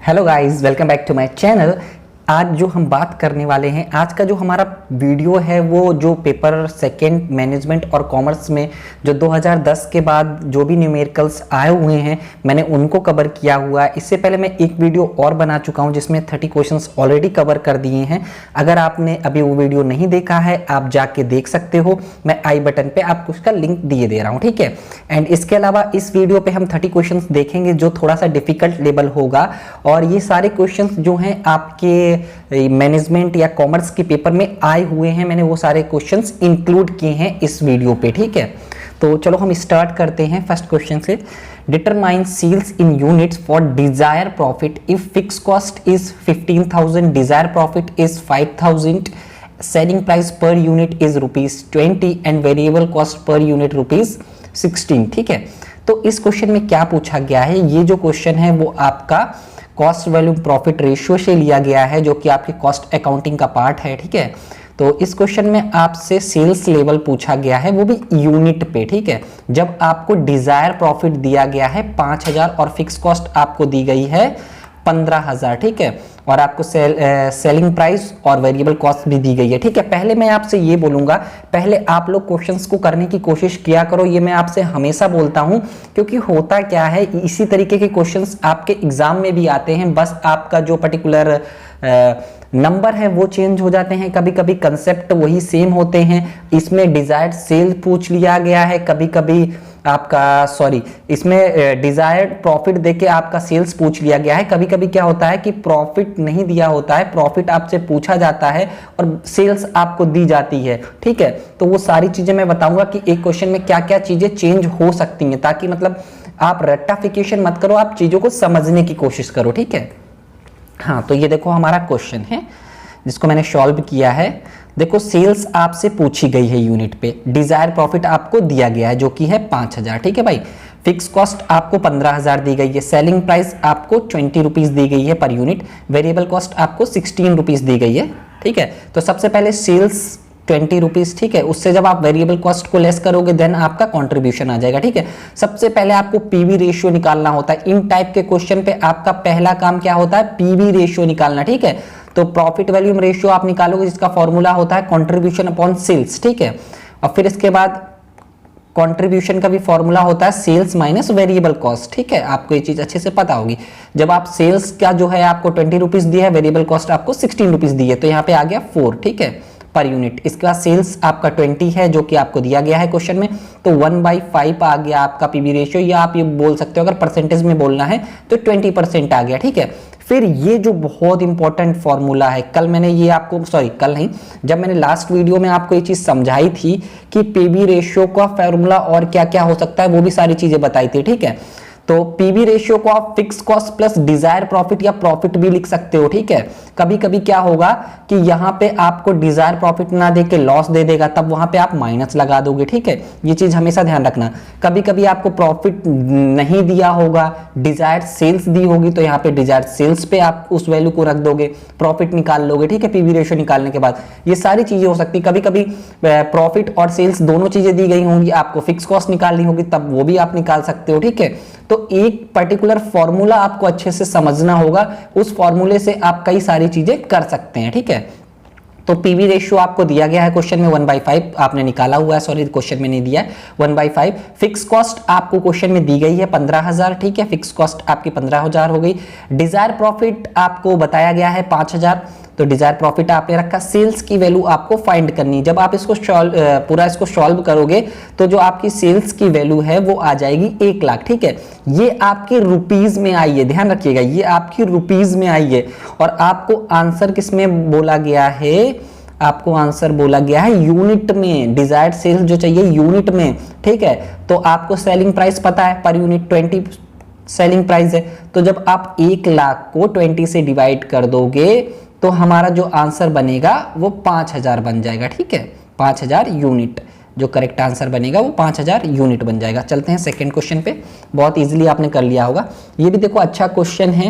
Hello guys, welcome back to my channel. आज जो हम बात करने वाले हैं, आज का जो हमारा वीडियो है वो जो पेपर सेकंड मैनेजमेंट और कॉमर्स में जो 2010 के बाद जो भी न्यूमेरिकल्स आए हुए हैं मैंने उनको कवर किया हुआ है। इससे पहले मैं एक वीडियो और बना चुका हूं जिसमें 30 क्वेश्चंस ऑलरेडी कवर कर दिए हैं। अगर आपने अभी वो वीडियो नहीं देखा है आप जाके देख सकते हो, मैं आई बटन पे आपको उसका लिंक दिए दे रहा हूँ, ठीक है। एंड इसके अलावा इस वीडियो पे हम 30 क्वेश्चंस देखेंगे जो थोड़ा सा डिफिकल्ट लेवल होगा, और ये सारे क्वेश्चंस जो हैं आपके मैनेजमेंट या कॉमर्स के पेपर में आए हुए हैं। मैंने वो सारे क्वेश्चंस इंक्लूड किए हैं इस वीडियो पे, ठीक है। तो चलो हम स्टार्ट करते हैं फर्स्ट क्वेश्चन से। Determine sales in units for desire profit if fix cost is 15,000, desire profit is 5,000, selling price per unit is ₹20 and variable cost per unit ₹16, ठीक है। तो इस क्वेश्चन में क्या पूछा गया है, ये जो क्वेश्चन है वो आपका कॉस्ट वैल्यूम प्रॉफिट रेशियो से लिया गया है जो कि आपके कॉस्ट अकाउंटिंग का पार्ट है, ठीक है। तो इस क्वेश्चन में आपसे सेल्स लेवल पूछा गया है, वो भी यूनिट पे, ठीक है। जब आपको डिजायर प्रॉफिट दिया गया है 5,000 और फिक्स कॉस्ट आपको दी गई है 15,000, ठीक है, और आपको सेलिंग प्राइस और वेरिएबल कॉस्ट भी दी गई है, ठीक है। पहले मैं आपसे ये बोलूंगा, पहले आप लोग क्वेश्चंस को करने की कोशिश किया करो, ये मैं आपसे हमेशा बोलता हूं, क्योंकि होता क्या है इसी तरीके के क्वेश्चंस आपके एग्जाम में भी आते हैं। बस आपका जो पर्टिकुलर नंबर है वो चेंज हो जाते हैं, कभी कभी कंसेप्ट वही सेम होते हैं। इसमें डिजायर्ड सेल पूछ लिया गया है, कभी कभी आपका इसमें डिजायर्ड प्रॉफिट देके आपका सेल्स पूछ लिया गया है। कभी कभी क्या होता है कि प्रॉफिट नहीं दिया होता है, प्रॉफिट आपसे पूछा जाता है और सेल्स आपको दी जाती है, ठीक है। तो वो सारी चीजें मैं बताऊंगा कि एक क्वेश्चन में क्या क्या चीजें चेंज हो सकती हैं, ताकि मतलब आप रट्टाफिकेशन मत करो, आप चीजों को समझने की कोशिश करो, ठीक है। हाँ, तो ये देखो हमारा क्वेश्चन है जिसको मैंने सॉल्व किया है। देखो सेल्स आपसे पूछी गई है यूनिट पे, डिजायर प्रॉफिट आपको दिया गया है जो कि है 5,000, ठीक है भाई। फिक्स कॉस्ट आपको 15,000 दी गई है, सेलिंग प्राइस आपको ₹20 दी गई है पर यूनिट, वेरिएबल कॉस्ट आपको ₹16 दी गई है, ठीक है। तो सबसे पहले सेल्स ₹20, ठीक है, उससे जब आप वेरिएबल कॉस्ट को लेस करोगे देन आपका कंट्रीब्यूशन आ जाएगा, ठीक है। सबसे पहले आपको पीवी रेशियो निकालना होता है। इन टाइप के क्वेश्चन पे आपका पहला काम क्या होता है, पीवी रेशियो निकालना, ठीक है। तो प्रॉफिट वैल्यूम रेशियो आप निकालोगे जिसका फॉर्मूला होता है कंट्रीब्यूशन अपॉन सेल्स, ठीक है। और फिर इसके बाद कंट्रीब्यूशन का भी फॉर्मूला होता है सेल्स माइनस वेरिएबल कॉस्ट, ठीक है। आपको ये चीज अच्छे से पता होगी। जब आप सेल्स का जो है आपको ₹20 दिया है, वेरिएबल कॉस्ट आपको ₹16 दी है, तो यहाँ पे आ गया 4, ठीक है, पर यूनिट। इसके बाद सेल्स आपका 20 है जो कि आपको दिया गया है क्वेश्चन में, तो 1/5 आ गया आपका पीवी रेशियो, या आप ये बोल सकते हो अगर परसेंटेज में बोलना है तो 20% आ गया, ठीक है। फिर ये जो बहुत इंपॉर्टेंट फॉर्मूला है, कल मैंने ये आपको कल नहीं, जब मैंने लास्ट वीडियो में आपको ये चीज समझाई थी कि पीवी रेशियो का फॉर्मूला और क्या क्या हो सकता है, वो भी सारी चीजें बताई थी, ठीक है। तो पीवी रेशियो को आप fix cost plus Dzire profit या प्रॉफिट भी लिख सकते हो, ठीक है। कभी कभी क्या होगा कि यहाँ पे आपको डिजायर प्रॉफिट ना देके लॉस दे देगा, तब वहां पे आप माइनस लगा दोगे, ठीक है। ये चीज हमेशा ध्यान रखना। कभी कभी आपको प्रॉफिट नहीं दिया होगा, डिजायर सेल्स दी होगी, तो यहाँ पे डिजायर सेल्स पे आप उस वैल्यू को रख दोगे, प्रॉफिट निकाल लोगे, ठीक है, पीवी रेशियो निकालने के बाद। ये सारी चीजें हो सकती है। कभी कभी प्रॉफिट और सेल्स दोनों चीजें दी गई होंगी, आपको फिक्स कॉस्ट निकालनी होगी, तब वो भी आप निकाल सकते हो, ठीक है। तो एक पर्टिकुलर फॉर्मूला आपको अच्छे से समझना होगा, उस फॉर्मूले से आप कई सारी चीजें कर सकते हैं, ठीक है। तो पीवी रेशियो आपको दिया गया है क्वेश्चन में 1/5 आपने निकाला हुआ है, क्वेश्चन में नहीं दिया है 1/5। फिक्स कॉस्ट आपको क्वेश्चन में दी गई है 15,000, ठीक है, फिक्स कॉस्ट आपकी 15,000 हो गई। डिजायर प्रॉफिट आपको बताया गया है 5,000, तो डिजायर प्रॉफिट आपने रखा। सेल्स की वैल्यू आपको फाइंड करनी है। जब आप इसको पूरा इसको सॉल्व करोगे तो जो आपकी सेल्स की वैल्यू है वो आ जाएगी 1 लाख, ठीक है। ये आपके रुपीज में आई है, ध्यान रखिएगा, ये आपकी रुपीज में आई है। और आपको आंसर किसमें बोला गया है, आपको आंसर बोला गया है यूनिट में, डिजायर्ड सेल्स जो चाहिए यूनिट में, ठीक है। तो आपको सेलिंग प्राइस पता है, पर यूनिट 20 सेलिंग प्राइस है। तो जब आप 1 लाख को 20 से डिवाइड कर दोगे तो हमारा जो आंसर बनेगा वो 5,000 बन जाएगा, ठीक है, 5,000 यूनिट। जो करेक्ट आंसर बनेगा वो 5,000 यूनिट बन जाएगा। चलते हैं सेकंड क्वेश्चन पे, बहुत इजीली आपने कर लिया होगा। ये भी देखो अच्छा क्वेश्चन है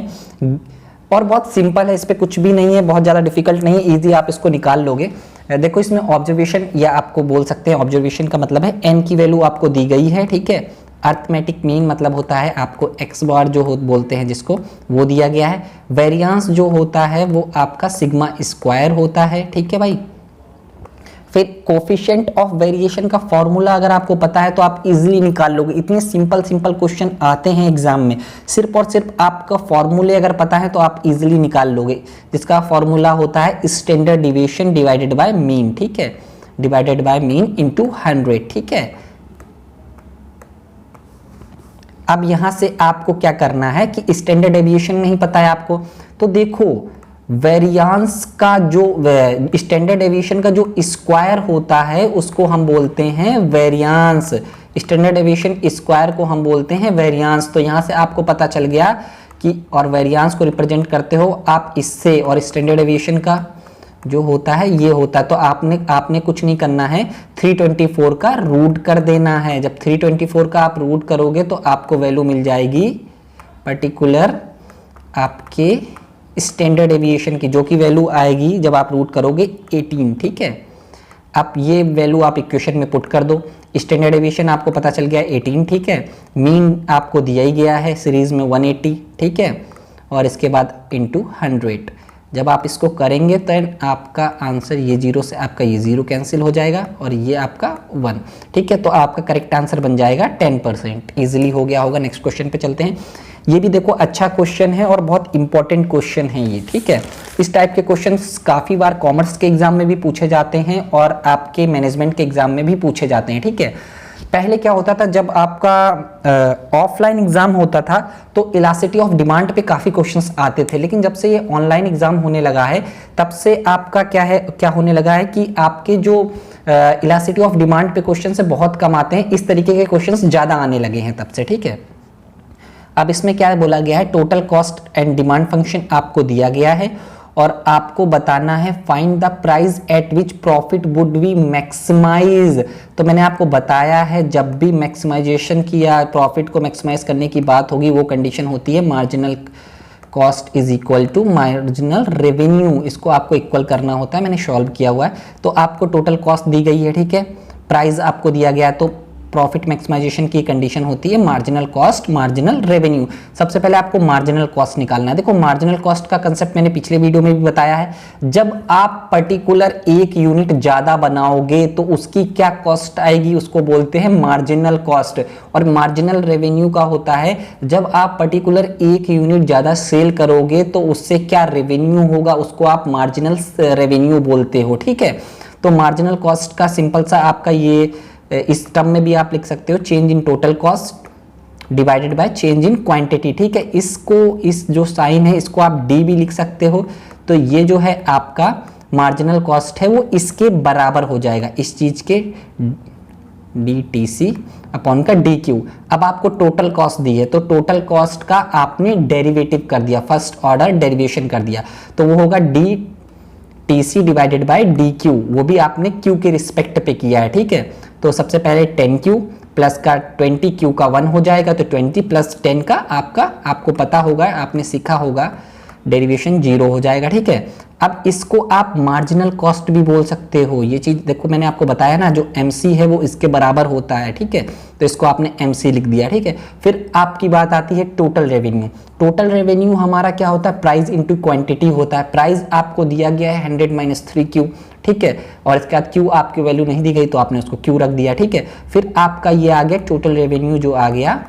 और बहुत सिंपल है, इस पे कुछ भी नहीं है, बहुत ज़्यादा डिफिकल्ट नहीं है, ईजी आप इसको निकाल लोगे। देखो इसमें ऑब्जर्वेशन, या आपको बोल सकते हैं ऑब्जर्वेशन का मतलब है एन की वैल्यू आपको दी गई है, ठीक है। अर्थमेटिक मीन मतलब होता है आपको एक्स बार जो बोलते हैं जिसको, वो दिया गया है। वेरियांस जो होता है वो आपका सिग्मा स्क्वायर होता है, ठीक है भाई। फिर कोफिशिएंट ऑफ वेरिएशन का फॉर्मूला अगर आपको पता है तो आप इजीली निकाल लोगे। इतने सिंपल सिंपल क्वेश्चन आते हैं एग्जाम में, सिर्फ और सिर्फ आपका फॉर्मूले अगर पता है तो आप इजीली निकाल लोगे, जिसका फॉर्मूला होता है standard deviation divided by mean, ठीक है, डिवाइडेड बाय मीन इनटू 100, ठीक है। अब यहां से आपको क्या करना है कि स्टैंडर्ड डेविएशन नहीं पता है आपको, तो देखो वेरियांस का जो स्टैंडर्ड डेविएशन का जो स्क्वायर होता है उसको हम बोलते हैं वेरियांस, स्टैंडर्ड डेविएशन स्क्वायर को हम बोलते हैं वेरियांस। तो यहां से आपको पता चल गया कि, और वेरियांस को रिप्रेजेंट करते हो आप इससे, और स्टैंडर्ड डेविएशन का जो होता है ये होता है। तो आपने कुछ नहीं करना है, 324 का रूट कर देना है। जब 324 का आप रूट करोगे तो आपको वैल्यू मिल जाएगी पर्टिकुलर आपके स्टैंडर्ड डेविएशन की, जो कि वैल्यू आएगी जब आप रूट करोगे 18, ठीक है। अब ये वैल्यू आप इक्वेशन में पुट कर दो, स्टैंडर्ड डेविएशन आपको पता चल गया 18, ठीक है। मीन आपको दिया ही गया है सीरीज में 180, ठीक है, और इसके बाद इनटू 100। जब आप इसको करेंगे तो आपका आंसर ये 0 से आपका ये 0 कैंसिल हो जाएगा और ये आपका 1, ठीक है। तो आपका करेक्ट आंसर बन जाएगा 10%। इजीली हो गया होगा। नेक्स्ट क्वेश्चन पे चलते हैं। ये भी देखो अच्छा क्वेश्चन है और बहुत इंपॉर्टेंट क्वेश्चन है ये, ठीक है। इस टाइप के क्वेश्चंस काफ़ी बार कॉमर्स के एग्जाम में भी पूछे जाते हैं और आपके मैनेजमेंट के एग्जाम में भी पूछे जाते हैं, ठीक है। पहले क्या होता था, जब आपका ऑफलाइन एग्जाम होता था तो इलास्टिसिटी ऑफ डिमांड पे काफ़ी क्वेश्चंस आते थे, लेकिन जब से ये ऑनलाइन एग्जाम होने लगा है तब से आपका क्या होने लगा है कि आपके जो इलास्टिसिटी ऑफ डिमांड पे क्वेश्चन से बहुत कम आते हैं, इस तरीके के क्वेश्चंस ज़्यादा आने लगे हैं तब से, ठीक है। अब इसमें क्या बोला गया है, total cost and demand function आपको दिया गया है और आपको बताना है find the price at which profit would be maximise. तो मैंने आपको बताया है जब भी मैक्सिमाइजेशन की या प्रॉफिट को मैक्सिमाइज करने की बात होगी वो कंडीशन होती है marginal cost is equal to marginal revenue. इसको आपको इक्वल करना होता है, मैंने सॉल्व किया हुआ है। तो आपको टोटल कॉस्ट दी गई है, ठीक है, प्राइस आपको दिया गया है, तो प्रॉफिट मैक्सिमाइजेशन की कंडीशन होती है मार्जिनल कॉस्ट मार्जिनल रेवेन्यू। सबसे पहले आपको मार्जिनल कॉस्ट निकालना है। देखो मार्जिनल कॉस्ट का कंसेप्ट मैंने पिछले वीडियो में भी बताया है, जब आप पर्टिकुलर एक यूनिट ज़्यादा बनाओगे तो उसकी क्या कॉस्ट आएगी, उसको बोलते हैं मार्जिनल कॉस्ट। और मार्जिनल रेवेन्यू का होता है जब आप पर्टिकुलर एक यूनिट ज़्यादा सेल करोगे तो उससे क्या रेवेन्यू होगा, उसको आप मार्जिनल रेवेन्यू बोलते हो, ठीक है। तो मार्जिनल कॉस्ट का सिंपल सा आपका ये इस टर्म में भी आप लिख सकते हो change in total cost divided by change in quantity, ठीक है। इसको, इस जो साइन है इसको आप डी भी लिख सकते हो। तो ये जो है आपका मार्जिनल कॉस्ट है वो इसके बराबर हो जाएगा, इस चीज के DTC अपॉन का DQ। अब आपको टोटल कॉस्ट दी है तो टोटल कॉस्ट का आपने डेरिवेटिव कर दिया, फर्स्ट ऑर्डर डेरिवेशन कर दिया, तो वो होगा DTC डिवाइडेड बाय DQ, वो भी आपने Q के रिस्पेक्ट पे किया है, ठीक है। तो सबसे पहले 10Q प्लस का 20Q का 1 हो जाएगा, तो 20 प्लस 10 का आपको पता होगा, आपने सीखा होगा, डेरिवेशन 0 हो जाएगा, ठीक है। अब इसको आप मार्जिनल कॉस्ट भी बोल सकते हो। ये चीज़ देखो मैंने आपको बताया ना, जो MC है वो इसके बराबर होता है, ठीक है। तो इसको आपने MC लिख दिया, ठीक है। फिर आपकी बात आती है टोटल रेवेन्यू। टोटल रेवेन्यू हमारा क्या होता है, प्राइस इंटू क्वांटिटी होता है। प्राइस आपको दिया गया है 100 - 3Q, ठीक है, और इसके बाद Q आपकी वैल्यू नहीं दी गई तो आपने उसको Q रख दिया, ठीक है। फिर आपका ये आ गया टोटल रेवेन्यू, जो आ गया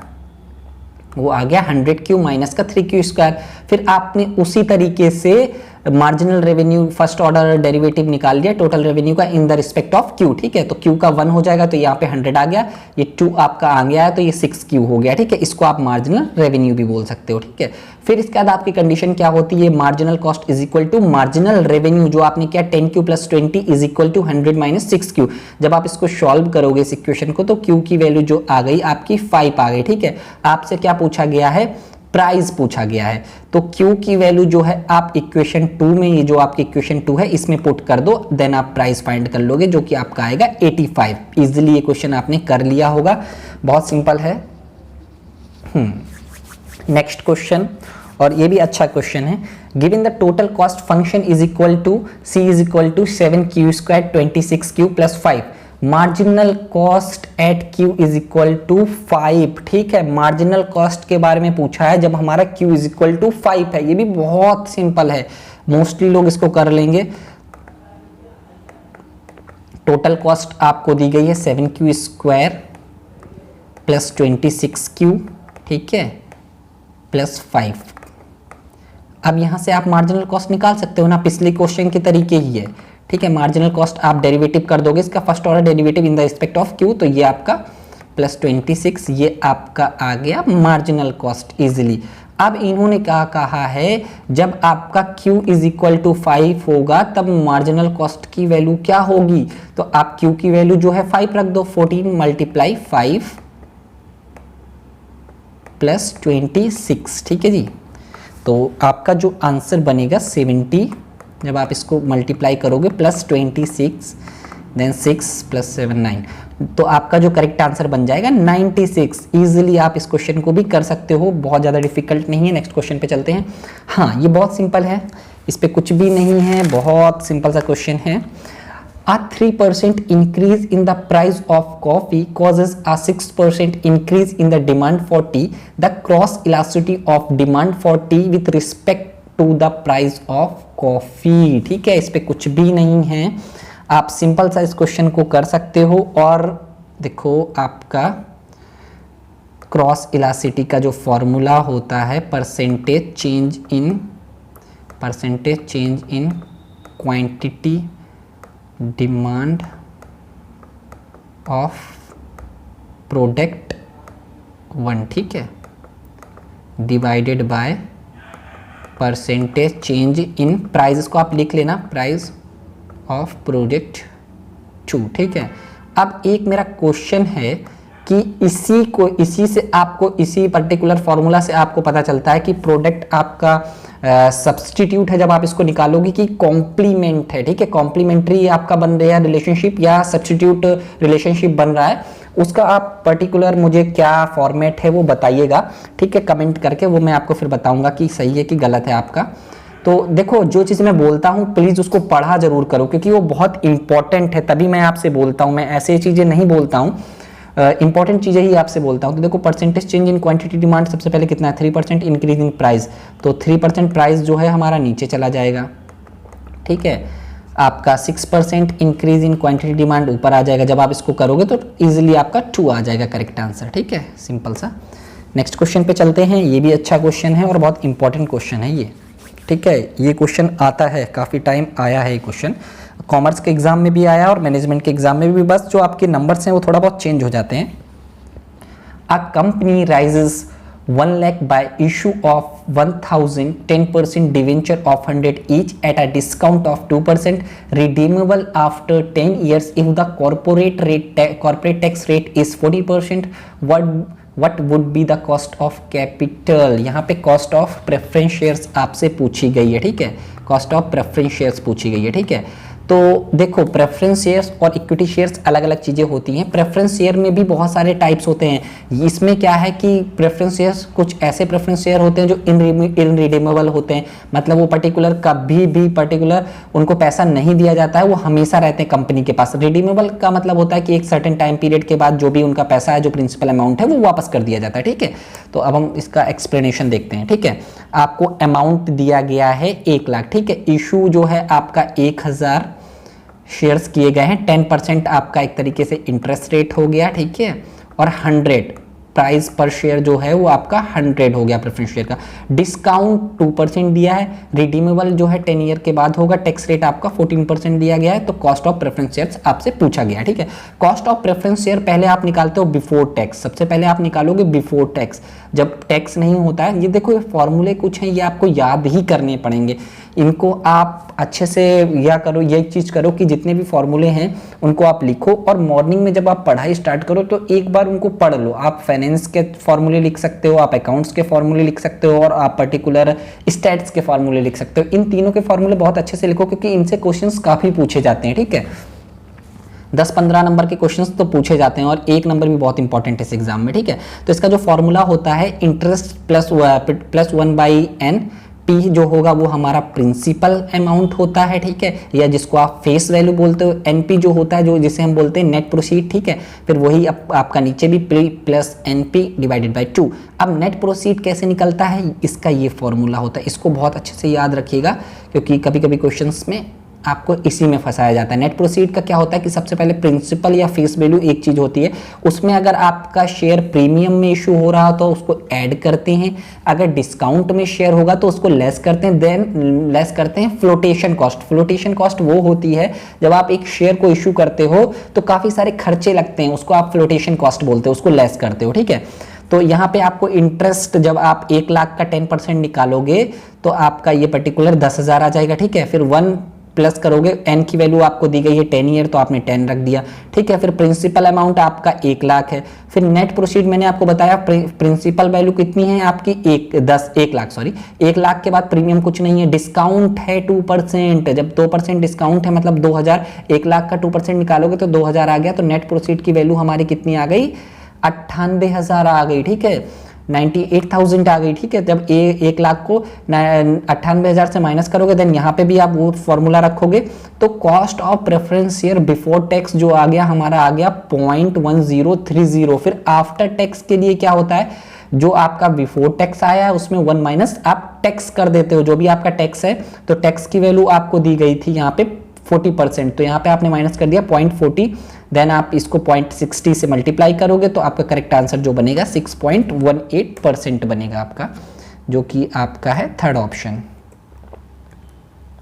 वो आ गया 100Q माइनस का 3Q स्क्वायर। फिर आपने उसी तरीके से marginal revenue first order derivative निकाल लिया टोटल रेवेन्यू का in the respect of Q, ठीक है। तो Q का 1 हो जाएगा तो यहाँ पे 100 आ गया, ये 2 आपका आ गया है तो ये 6Q हो गया, ठीक है। इसको आप मार्जिनल रेवेन्यू भी बोल सकते हो, ठीक है। फिर इसके बाद आपकी कंडीशन क्या होती है, marginal cost is equal to marginal revenue, जो आपने किया 10Q plus 20 is equal to 100 - 6Q। जब आप इसको सॉल्व करोगे इस इक्वेशन को तो Q की वैल्यू जो आ गई आपकी 5 आ गई, ठीक है। आपसे क्या पूछा गया है, प्राइस पूछा गया है, तो Q की वैल्यू जो है आप इक्वेशन 2 में, ये जो आपकी इक्वेशन 2 है इसमें पुट कर दो, देन आप प्राइस फाइंड कर लोगे, जो कि आपका आएगा 85। इजीली ये क्वेश्चन आपने कर लिया होगा, बहुत सिंपल है। नेक्स्ट क्वेश्चन, और ये भी अच्छा क्वेश्चन है। Given the total cost function is equal to C is equal to 7Q square 26Q plus 5। Marginal cost at Q is equal to 5। ठीक है, मार्जिनल कॉस्ट के बारे में पूछा है जब हमारा Q इज इक्वल टू 5 है। ये भी बहुत सिंपल है, मोस्टली लोग इसको कर लेंगे। टोटल कॉस्ट आपको दी गई है 7Q स्क्वायर प्लस 26Q, ठीक है, प्लस 5। अब यहां से आप मार्जिनल कॉस्ट निकाल सकते हो ना, पिछले क्वेश्चन के तरीके ही है। ठीक है, मार्जिनल कॉस्ट आप डेरिवेटिव कर दोगे, इसका first order derivative in the respect of Q, तो ये आपका प्लस 26, ये आपका आ गया मार्जिनल कॉस्ट इजिली। अब इन्होंने क्या कहा है, जब आपका Q इज इक्वल टू 5 होगा तब मार्जिनल कॉस्ट की वैल्यू क्या होगी, तो आप Q की वैल्यू जो है 5 रख दो, 14 मल्टीप्लाई 5 प्लस 26। ठीक है जी, तो आपका जो आंसर बनेगा 70, जब आप इसको मल्टीप्लाई करोगे प्लस 26 देन 6 प्लस 7 9, तो आपका जो करेक्ट आंसर बन जाएगा 96। इजीली आप इस क्वेश्चन को भी कर सकते हो, बहुत ज़्यादा डिफिकल्ट नहीं है। नेक्स्ट क्वेश्चन पे चलते हैं। हाँ, ये बहुत सिंपल है, इस पे कुछ भी नहीं है, बहुत सिंपल सा क्वेश्चन है। A 3% increase in the price of coffee causes a 6% increase in the demand for tea. The cross elasticity of demand for tea with respect to the price of coffee. ठीक है, इस पे कुछ भी नहीं है, आप सिंपल सा इस क्वेश्चन को कर सकते हो। और देखो, आपका क्रॉस इलास्टिसिटी का जो फॉर्मूला होता है percentage change in quantity demand of product 1, ठीक है, divided by percentage change in price, इसको आप लिख लेना, प्राइस ऑफ प्रोडक्ट 2। ठीक है, अब एक मेरा क्वेश्चन है कि इसी से आपको, इसी पर्टिकुलर फॉर्मूला से आपको पता चलता है कि प्रोडक्ट आपका सब्सटीट्यूट है जब आप इसको निकालोगे कि कॉम्प्लीमेंट है। ठीक है, कॉम्प्लीमेंट्री आपका बन रहा है रिलेशनशिप या सब्सटीट्यूट रिलेशनशिप बन रहा है, उसका आप पर्टिकुलर मुझे क्या फॉर्मेट है वो बताइएगा। ठीक है, कमेंट करके, वो मैं आपको फिर बताऊंगा कि सही है कि गलत है आपका। तो देखो, जो चीज़ मैं बोलता हूँ प्लीज़ उसको पढ़ा जरूर करो, क्योंकि वो बहुत इंपॉर्टेंट है, तभी मैं आपसे बोलता हूँ, मैं ऐसे चीज़ें नहीं बोलता हूँ, इंपॉर्टेंट चीज़ें ही आपसे बोलता हूँ। तो देखो, percentage change in quantity demand सबसे पहले कितना है, 3% इंक्रीज इन प्राइस, तो 3% प्राइस जो है हमारा नीचे चला जाएगा। ठीक है, आपका 6% इंक्रीज इन क्वांटिटी डिमांड ऊपर आ जाएगा। जब आप इसको करोगे तो इजीली आपका 2 आ जाएगा करेक्ट आंसर। ठीक है, सिंपल सा। नेक्स्ट क्वेश्चन पे चलते हैं। ये भी अच्छा क्वेश्चन है और बहुत इंपॉर्टेंट क्वेश्चन है ये। ठीक है, ये क्वेश्चन आता है, काफ़ी टाइम आया है ये क्वेश्चन, कॉमर्स के एग्जाम में भी आया और मैनेजमेंट के एग्जाम में भी, बस जो आपके नंबर्स हैं वो थोड़ा बहुत चेंज हो जाते हैं। A company rises 1 lakh by issue of 1000 10% debenture of 100 each at a discount of 2% redeemable after 10 years if the corporate tax rate is 40%. What would be the cost of capital? यहाँ पे cost of preference shares आपसे पूछी गई है। ठीक है, cost of preference shares पूछी गई है। ठीक है, तो देखो, प्रेफरेंस शेयर्स और इक्विटी शेयर्स अलग अलग चीज़ें होती हैं। प्रेफरेंस शेयर में भी बहुत सारे टाइप्स होते हैं। इसमें क्या है कि प्रेफरेंस शेयर्स, कुछ ऐसे प्रेफरेंस शेयर होते हैं जो इनरिडीमेबल होते हैं, मतलब वो पर्टिकुलर कभी भी पर्टिकुलर उनको पैसा नहीं दिया जाता है, वो हमेशा रहते हैं कंपनी के पास। रिडीमेबल का मतलब होता है कि एक सर्टेन टाइम पीरियड के बाद जो भी उनका पैसा है, जो प्रिंसिपल अमाउंट है, वो वापस कर दिया जाता है। ठीक है, तो अब हम इसका एक्सप्लेनेशन देखते हैं। ठीक है, आपको अमाउंट दिया गया है 1 लाख। ठीक है, इशू जो है आपका 1000 शेयर्स किए गए हैं, 10% आपका एक तरीके से इंटरेस्ट रेट हो गया। ठीक है, और 100 प्राइस पर शेयर जो है वो आपका 100 हो गया प्रेफरेंस शेयर का। डिस्काउंट 2% दिया है, रिडीमेबल जो है 10 ईयर के बाद होगा, टैक्स रेट आपका 14% दिया गया है। तो कॉस्ट ऑफ प्रेफरेंस शेयर्स आपसे पूछा गया। ठीक है, कॉस्ट ऑफ प्रेफरेंस शेयर पहले आप निकालते हो बिफोर टैक्स, सबसे पहले आप निकालोगे बिफोर टैक्स, जब टैक्स नहीं होता है। ये देखो, ये फॉर्मूले कुछ हैं, ये आपको याद ही करने पड़ेंगे, इनको आप अच्छे से या करो, ये चीज़ करो कि जितने भी फॉर्मूले हैं उनको आप लिखो, और मॉर्निंग में जब आप पढ़ाई स्टार्ट करो तो एक बार उनको पढ़ लो। आप फाइनेंस के फॉर्मूले लिख सकते हो, आप अकाउंट्स के फॉर्मूले लिख सकते हो, और आप पर्टिकुलर स्टैट्स के फॉर्मूले लिख सकते हो। इन तीनों के फॉर्मूले बहुत अच्छे से लिखो, क्योंकि इनसे क्वेश्चंस काफ़ी पूछे जाते हैं। ठीक है, 10-15 नंबर के क्वेश्चंस तो पूछे जाते हैं, और 1 नंबर भी बहुत इंपॉर्टेंट है इस एग्जाम में। ठीक है, तो इसका जो फॉर्मूला होता है, इंटरेस्ट प्लस 1/n पी जो होगा वो हमारा प्रिंसिपल अमाउंट होता है, ठीक है, या जिसको आप फेस वैल्यू बोलते हो। एनपी जो होता है जो जिसे हम बोलते हैं नेट प्रोसीड, ठीक है, फिर वही आपका नीचे भी P plus NP divided by 2। अब नेट प्रोसीड कैसे निकलता है, इसका ये फॉर्मूला होता है, इसको बहुत अच्छे से याद रखिएगा क्योंकि कभी कभी क्वेश्चंस में आपको इसी में फंसाया जाता है। नेट प्रोसीड का क्या होता है कि सबसे पहले प्रिंसिपल या फेस वैल्यू एक चीज होती है, उसमें अगर आपका शेयर प्रीमियम में इशू हो रहा हो तो उसको ऐड करते हैं, अगर डिस्काउंट में शेयर होगा तो उसको लेस करते हैं, देन लेस करते हैं फ्लोटेशन कॉस्ट। फ्लोटेशन कॉस्ट वो होती है जब आप एक शेयर को इशू करते हो तो काफी सारे खर्चे लगते हैं, उसको आप फ्लोटेशन कॉस्ट बोलते हो, उसको लेस करते हो, ठीक है। तो यहाँ पे आपको इंटरेस्ट जब आप 1 लाख का 10% निकालोगे तो आपका ये पर्टिकुलर 10,000 आ जाएगा, ठीक है। फिर 1 प्लस करोगे, एन की वैल्यू आपको दी गई है 10 ईयर तो आपने 10 रख दिया, ठीक है। फिर प्रिंसिपल अमाउंट आपका 1 लाख है। फिर नेट प्रोसीड मैंने आपको बताया प्रिंसिपल वैल्यू कितनी है आपकी 1 लाख, सॉरी 1 लाख के बाद प्रीमियम कुछ नहीं है, डिस्काउंट है 2%। जब 2% डिस्काउंट है मतलब 2000, 1 लाख का 2% निकालोगे तो 2000 आ गया, तो नेट प्रोसीड की वैल्यू हमारी कितनी आ गई, 98,000 आ गई, ठीक है, 98,000 आ गई, ठीक है। जब 1 लाख को 98,000 से माइनस करोगे देन यहाँ पे भी आप वो फॉर्मूला रखोगे, तो cost of preference share before tax जो आ गया हमारा आ गया 0.1030। फिर आफ्टर टैक्स के लिए क्या होता है, जो आपका बिफोर टैक्स आया है उसमें 1 माइनस आप टैक्स कर देते हो, जो भी आपका टैक्स है, तो टैक्स की वैल्यू आपको दी गई थी यहाँ पे 40%, तो यहाँ पे आपने माइनस कर दिया 0.40, देन आप इसको 0.60 से मल्टीप्लाई करोगे तो आपका करेक्ट आंसर जो बनेगा 6.18% बनेगा आपका, जो कि आपका है थर्ड ऑप्शन,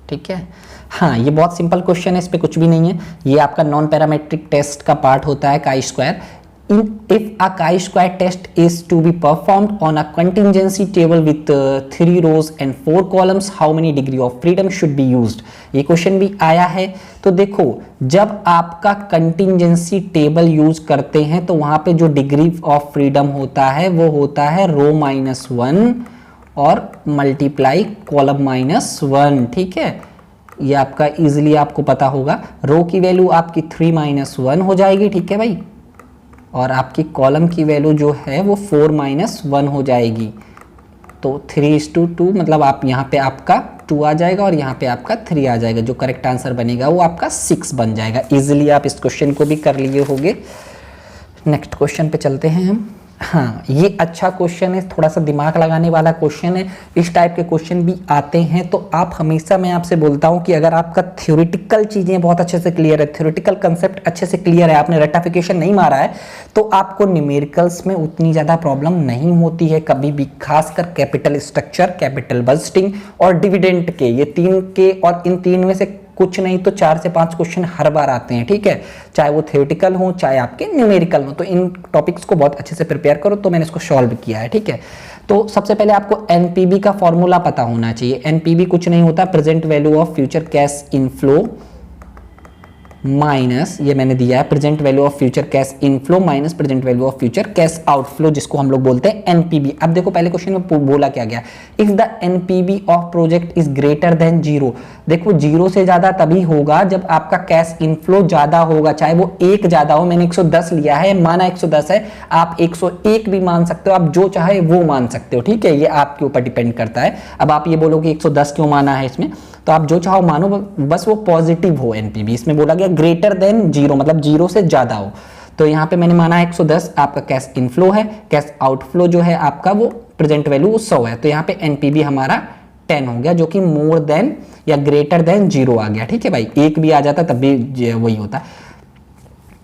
ठीक है। हाँ, ये बहुत सिंपल क्वेश्चन है, इस पे कुछ भी नहीं है, ये आपका नॉन पैरामेट्रिक टेस्ट का पार्ट होता है chi square. If a chi-square test is to be performed on a contingency table with 3 rows and 4 columns, how many degree of freedom should be used? ये क्वेश्चन भी आया है। तो देखो, जब आपका कंटिजेंसी टेबल यूज करते हैं तो वहां पे जो डिग्री ऑफ फ्रीडम होता है वो होता है रो -1 और मल्टीप्लाई कॉलम -1, ठीक है। ये आपका इजिली आपको पता होगा, रो की वैल्यू आपकी 3 - 1 हो जाएगी, ठीक है भाई, और आपकी कॉलम की वैल्यू जो है वो 4 - 1 हो जाएगी, तो 3:2 मतलब आप यहाँ पे आपका 2 आ जाएगा और यहाँ पे आपका 3 आ जाएगा, जो करेक्ट आंसर बनेगा वो आपका 6 बन जाएगा। इजीली आप इस क्वेश्चन को भी कर लिए होंगे। नेक्स्ट क्वेश्चन पे चलते हैं हम। हाँ, ये अच्छा क्वेश्चन है, थोड़ा सा दिमाग लगाने वाला क्वेश्चन है, इस टाइप के क्वेश्चन भी आते हैं। तो आप हमेशा, मैं आपसे बोलता हूँ कि अगर आपका थ्योरेटिकल चीज़ें बहुत अच्छे से क्लियर है, थ्योरेटिकल कंसेप्ट अच्छे से क्लियर है, आपने रट्टाफिकेशन नहीं मारा है, तो आपको न्यूमेरिकल्स में उतनी ज़्यादा प्रॉब्लम नहीं होती है कभी भी, खासकर कैपिटल स्ट्रक्चर, कैपिटल बजटिंग और डिविडेंड के, ये 3 के, और इन 3 में से कुछ नहीं तो 4 से 5 क्वेश्चन हर बार आते हैं, ठीक है, चाहे वो थ्योरेटिकल हो चाहे आपके न्यूमेरिकल हो। तो इन टॉपिक्स को बहुत अच्छे से प्रिपेयर करो, तो मैंने इसको सॉल्व किया है, ठीक है। तो सबसे पहले आपको एनपीबी का फॉर्मूला पता होना चाहिए। एनपीबी कुछ नहीं होता, present value of future cash inflow minus, ये मैंने दिया है, present value of future cash inflow minus present value of future cash outflow, जिसको हम लोग बोलते हैं एनपीबी। अब देखो पहले क्वेश्चन में बोला क्या गया, if the NPB of project is greater than 0। देखो 0 से ज्यादा तभी होगा जब आपका कैश इनफ्लो ज्यादा होगा, चाहे वो 1 ज्यादा हो। मैंने 110 लिया है, माना 110 है, आप 101 भी मान सकते हो, आप जो चाहे वो मान सकते हो, ठीक है, ये आपके ऊपर डिपेंड करता है। अब आप ये बोलोगे 110 क्यों माना है इसमें, तो आप जो चाहो मानो, बस वो पॉजिटिव हो एनपीबी। इसमें बोला गया ग्रेटर देन 0 मतलब 0 से ज्यादा हो, तो यहाँ पे मैंने माना 110 आपका कैश इनफ्लो है, कैश आउटफ्लो जो है आपका वो प्रेजेंट वैल्यू 100 है, तो यहाँ पे एनपीबी हमारा 10 हो गया, जो कि मोर देन या ग्रेटर देन 0 आ गया, ठीक है भाई। 1 भी आ जाता तब भी वही होता।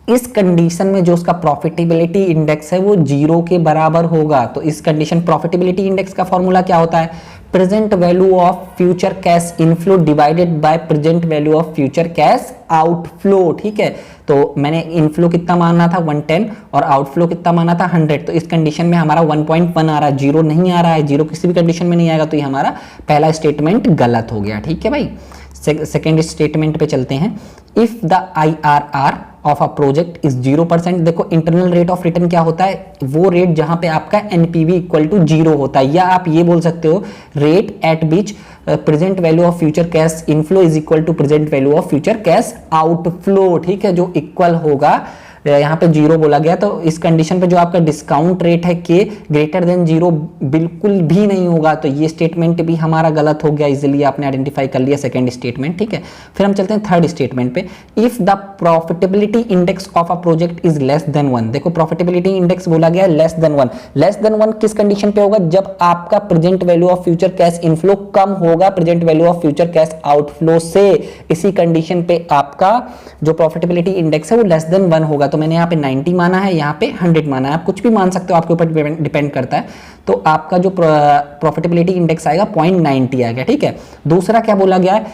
इस कंडीशन में जो उसका प्रॉफिटेबिलिटी इंडेक्स है वो 0 के बराबर होगा। तो इस कंडीशन प्रॉफिटेबिलिटी इंडेक्स का फॉर्मूला क्या होता है, present value of future cash inflow divided by present value of future cash outflow, ठीक है। तो मैंने इनफ्लो कितना माना था 110 और आउटफ्लो कितना माना था 100, तो इस कंडीशन में हमारा 1.1 आ रहा है, 0 नहीं आ रहा है, 0 किसी भी कंडीशन में नहीं आएगा, तो ये हमारा पहला स्टेटमेंट गलत हो गया, ठीक है भाई। सेकेंड स्टेटमेंट पे चलते हैं। If the IRR of a project is 0%, देखो इंटरनल रेट ऑफ रिटर्न क्या होता है, वो रेट जहां पे आपका एनपीवी इक्वल टू 0 होता है, या आप ये बोल सकते हो rate at which present value of future cash inflow is equal to present value of future cash outflow, ठीक है, जो इक्वल होगा यहाँ पे 0 बोला गया, तो इस कंडीशन पे जो आपका डिस्काउंट रेट है के ग्रेटर देन 0 बिल्कुल भी नहीं होगा, तो ये स्टेटमेंट भी हमारा गलत हो गया। इजिली आपने आइडेंटिफाई कर लिया सेकंड स्टेटमेंट, ठीक है। फिर हम चलते हैं थर्ड स्टेटमेंट पे। If the profitability index of a project is less than 1, देखो प्रॉफिटेबिलिटी इंडेक्स बोला गया लेस देन 1। लेस देन 1 किस कंडीशन पे होगा, जब आपका present value of future cash inflow कम होगा present value of future cash outflow से। इसी कंडीशन पे आपका जो प्रॉफिटेबिलिटी इंडेक्स है वो लेस देन 1 होगा। तो मैंने यहाँ पे 90 माना है, यहाँ पे 100 माना है, आप कुछ भी मान सकते हो, आपके ऊपर डिपेंड करता है। तो आपका जो प्रॉफिटेबिलिटी इंडेक्स आएगा 0.90 आएगा, ठीक है। दूसरा क्या बोला गया है,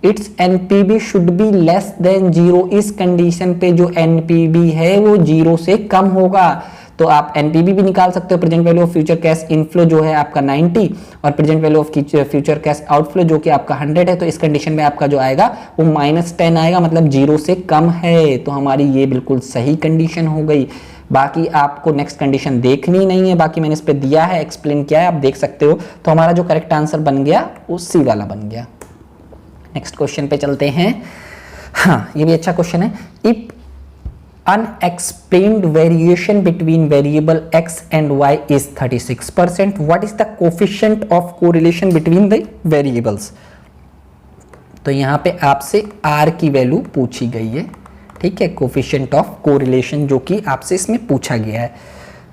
it's NPB should be less than 0। इस कंडीशन पे जो एनपीबी है वो 0 से कम होगा। तो आप एनपीबी भी निकाल सकते हो, present value of future cash inflow जो है आपका 90 और present value of future cash outflow जो कि आपका 100 है। तो इस कंडीशन में आपका जो आएगा वो -10 आएगा, मतलब 0 से कम है। तो हमारी ये बिल्कुल सही कंडीशन हो गई। बाकी आपको नेक्स्ट कंडीशन देखनी नहीं है, बाकी मैंने इस पे दिया है, एक्सप्लेन किया है, आप देख सकते हो। तो हमारा जो करेक्ट आंसर बन गया वो सी वाला बन गया। नेक्स्ट क्वेश्चन पे चलते हैं। हाँ, ये भी अच्छा क्वेश्चन है। If unexplained variation between variable x and y is 36%, what is the coefficient of correlation between the variables? तो यहाँ पे आपसे r की वैल्यू पूछी गई है, ठीक है, कोफिशिएंट ऑफ कोरिलेशन जो कि आपसे इसमें पूछा गया है।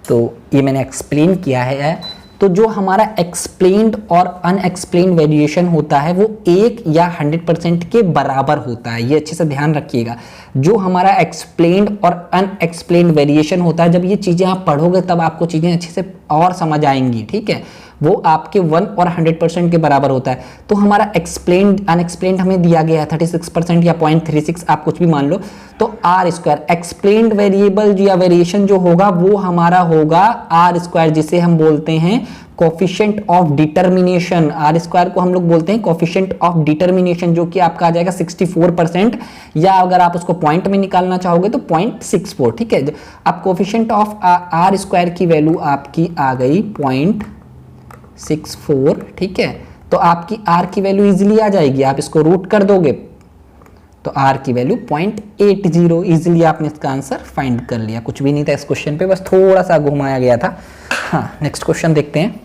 तो ये मैंने एक्सप्लेन किया है। तो जो हमारा एक्सप्लेन्ड और अनएक्सप्लेन्ड वेरिएशन होता है वो 1 या 100% के बराबर होता है, ये अच्छे से ध्यान रखिएगा। जो हमारा एक्सप्लेन्ड और अनएक्सप्लेन्ड वेरिएशन होता है, जब ये चीज़ें आप पढ़ोगे तब आपको चीज़ें अच्छे से और समझ आएंगी, ठीक है। वो आपके 1 और 100% के बराबर होता है। तो हमारा एक्सप्लेन्ड अनएक्सप्लेन्ड हमें दिया गया है 36% या 0.36, आप कुछ भी मान लो। तो आर स्क्वायर एक्सप्लेन्ड वेरिएबल या वेरिएशन जो होगा वो हमारा होगा आर स्क्वायर, जिसे हम बोलते हैं coefficient of determination. R square को हम लोग बोलते हैं कोफिशिएंट ऑफ डिटर्मिनेशन, जो कि आपका आ जाएगा 64%, या अगर आप उसको पॉइंट में निकालना चाहोगे तो 0.64, ठीक है। अब कोफिशिएंट ऑफ आर स्क्वायर की वैल्यू आपकी आ गई 0.64, ठीक है। तो आपकी आर की वैल्यू इजीली आ जाएगी, आप इसको रूट कर दोगे तो आर की वैल्यू 0.80। इजीली आपने इसका आंसर फाइंड कर लिया, कुछ भी नहीं था इस क्वेश्चन पे, बस थोड़ा सा घुमाया गया था। हाँ, नेक्स्ट क्वेश्चन देखते हैं।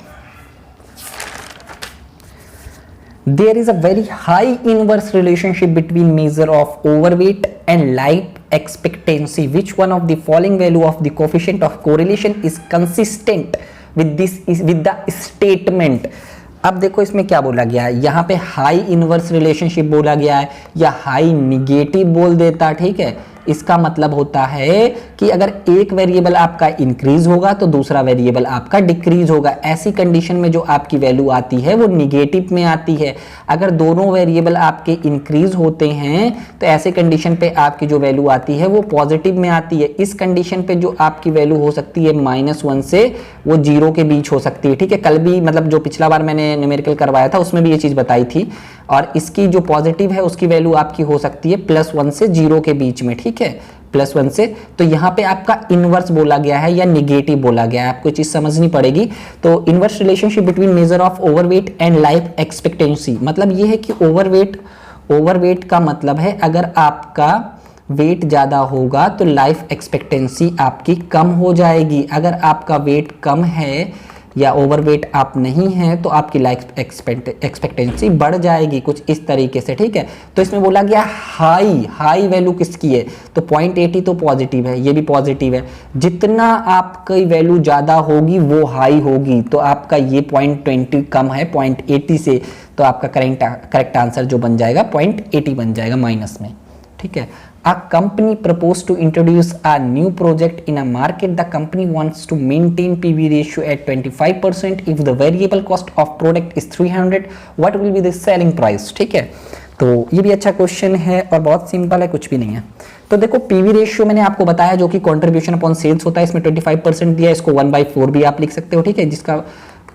There is a very high inverse relationship between measure of overweight and life expectancy. Which one of the following value of the coefficient of correlation is consistent with the statement? अब देखो इसमें क्या बोला गया है, यहाँ पे हाई इनवर्स रिलेशनशिप बोला गया है या हाई निगेटिव बोल देता, ठीक है। इसका मतलब होता है कि अगर एक वेरिएबल आपका इंक्रीज होगा तो दूसरा वेरिएबल आपका डिक्रीज होगा। ऐसी कंडीशन में जो आपकी वैल्यू आती है वो निगेटिव में आती है। अगर दोनों वेरिएबल आपके इंक्रीज होते हैं तो ऐसे कंडीशन पे आपकी जो वैल्यू आती है वो पॉजिटिव में आती है। इस कंडीशन पे जो आपकी वैल्यू हो सकती है -1 से वो 0 के बीच हो सकती है, ठीक है। कल भी मतलब जो पिछला बार मैंने न्यूमेरिकल करवाया था उसमें भी ये चीज़ बताई थी। और इसकी जो पॉजिटिव है उसकी वैल्यू आपकी हो सकती है +1 से 0 के बीच में, ठीक है, +1 से। तो यहाँ पे आपका इनवर्स बोला गया है या निगेटिव बोला गया है, आपको चीज समझनी पड़ेगी। तो inverse relationship between measure of overweight and life expectancy, मतलब ये है कि ओवरवेट का मतलब है अगर आपका वेट ज़्यादा होगा तो लाइफ एक्सपेक्टेंसी आपकी कम हो जाएगी। अगर आपका वेट कम है या ओवरवेट आप नहीं है तो आपकी लाइफ एक्सपेक्टेंसी बढ़ जाएगी, कुछ इस तरीके से, ठीक है। तो इसमें बोला गया हाई वैल्यू किसकी है, तो 0.80 तो पॉजिटिव है, ये भी पॉजिटिव है। जितना आपकी वैल्यू ज़्यादा होगी वो हाई होगी, तो आपका ये 0.20 कम है 0.80 से, तो आपका करेक्ट आंसर जो बन जाएगा 0.80 बन जाएगा माइनस में, ठीक है। A company proposed to introduce a new project in a market. The company wants to maintain PV ratio at 25%. If the variable cost of product is 300, what will be the selling price? ठीक है, तो ये भी अच्छा question है और बहुत simple है, कुछ भी नहीं है। तो देखो पीवी रेशियो मैंने आपको बताया जो कि कंट्रीब्यूशन अपॉन सेल्स होता है, इसमें 25% दिया है, इसको 1/4 भी आप लिख सकते हो, ठीक है, जिसका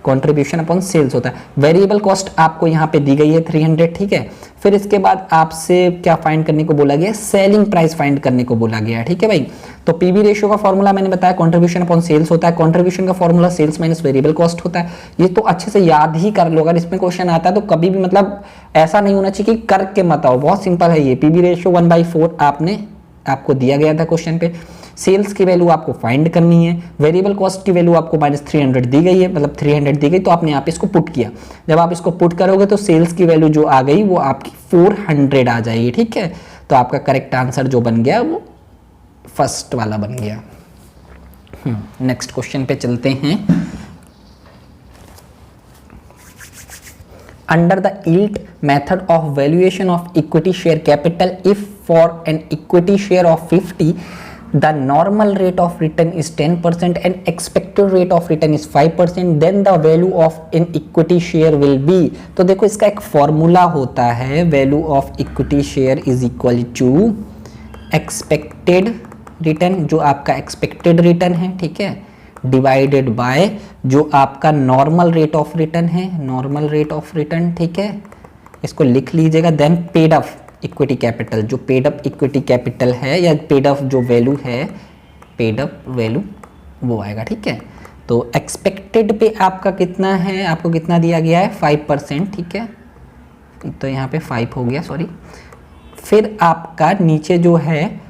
कंट्रीब्यूशन अपॉन सेल्स होता है। वेरिएबल कॉस्ट आपको यहाँ पे दी गई है 300, ठीक है। फिर इसके बाद आपसे क्या फाइंड करने को बोला गया है, सेलिंग प्राइस फाइंड करने को बोला गया है, ठीक है भाई। तो पीवी रेशियो का फॉर्मूला मैंने बताया कंट्रीब्यूशन अपॉन सेल्स होता है, कंट्रीब्यूशन का formula sales minus variable cost होता है। ये तो अच्छे से याद ही कर लो, अगर इसमें क्वेश्चन आता है तो कभी भी मतलब ऐसा नहीं होना चाहिए कि करके मत आओ, बहुत सिंपल है ये। पीवी रेशियो 1/4 आपने आपको दिया गया था क्वेश्चन पे। सेल्स की वैल्यू आपको फाइंड करनी है, वेरिएबल कॉस्ट की वैल्यू आपको -300 दी गई है, मतलब 300 दी गई, तो आपने यहाँ पे इसको पुट किया। जब आप इसको पुट करोगे तो सेल्स की वैल्यू जो आ गई वो आपकी 400 आ जाएगी, ठीक है। तो आपका करेक्ट आंसर जो बन गया वो फर्स्ट वाला बन गया। नेक्स्ट क्वेश्चन पे चलते हैं। Under the yield method of valuation of equity share capital, if for an equity share of 50, the normal rate of return is 10% and expected rate of return is 5%, then the value of an equity share will be। तो देखो इसका एक formula होता है, value of equity share is equal to expected return, जो आपका expected return है, ठीक है, डिवाइडेड बाय जो आपका नॉर्मल रेट ऑफ रिटर्न है, नॉर्मल रेट ऑफ रिटर्न, ठीक है, इसको लिख लीजिएगा। Then paid up equity capital, जो पेड अप इक्विटी कैपिटल है या पेड अप जो वैल्यू है, पेड अप वैल्यू वो आएगा, ठीक है। तो एक्सपेक्टेड पे आपका कितना है, आपको कितना दिया गया है 5%, ठीक है, तो यहाँ पे 5 हो गया, सॉरी। फिर आपका नीचे जो है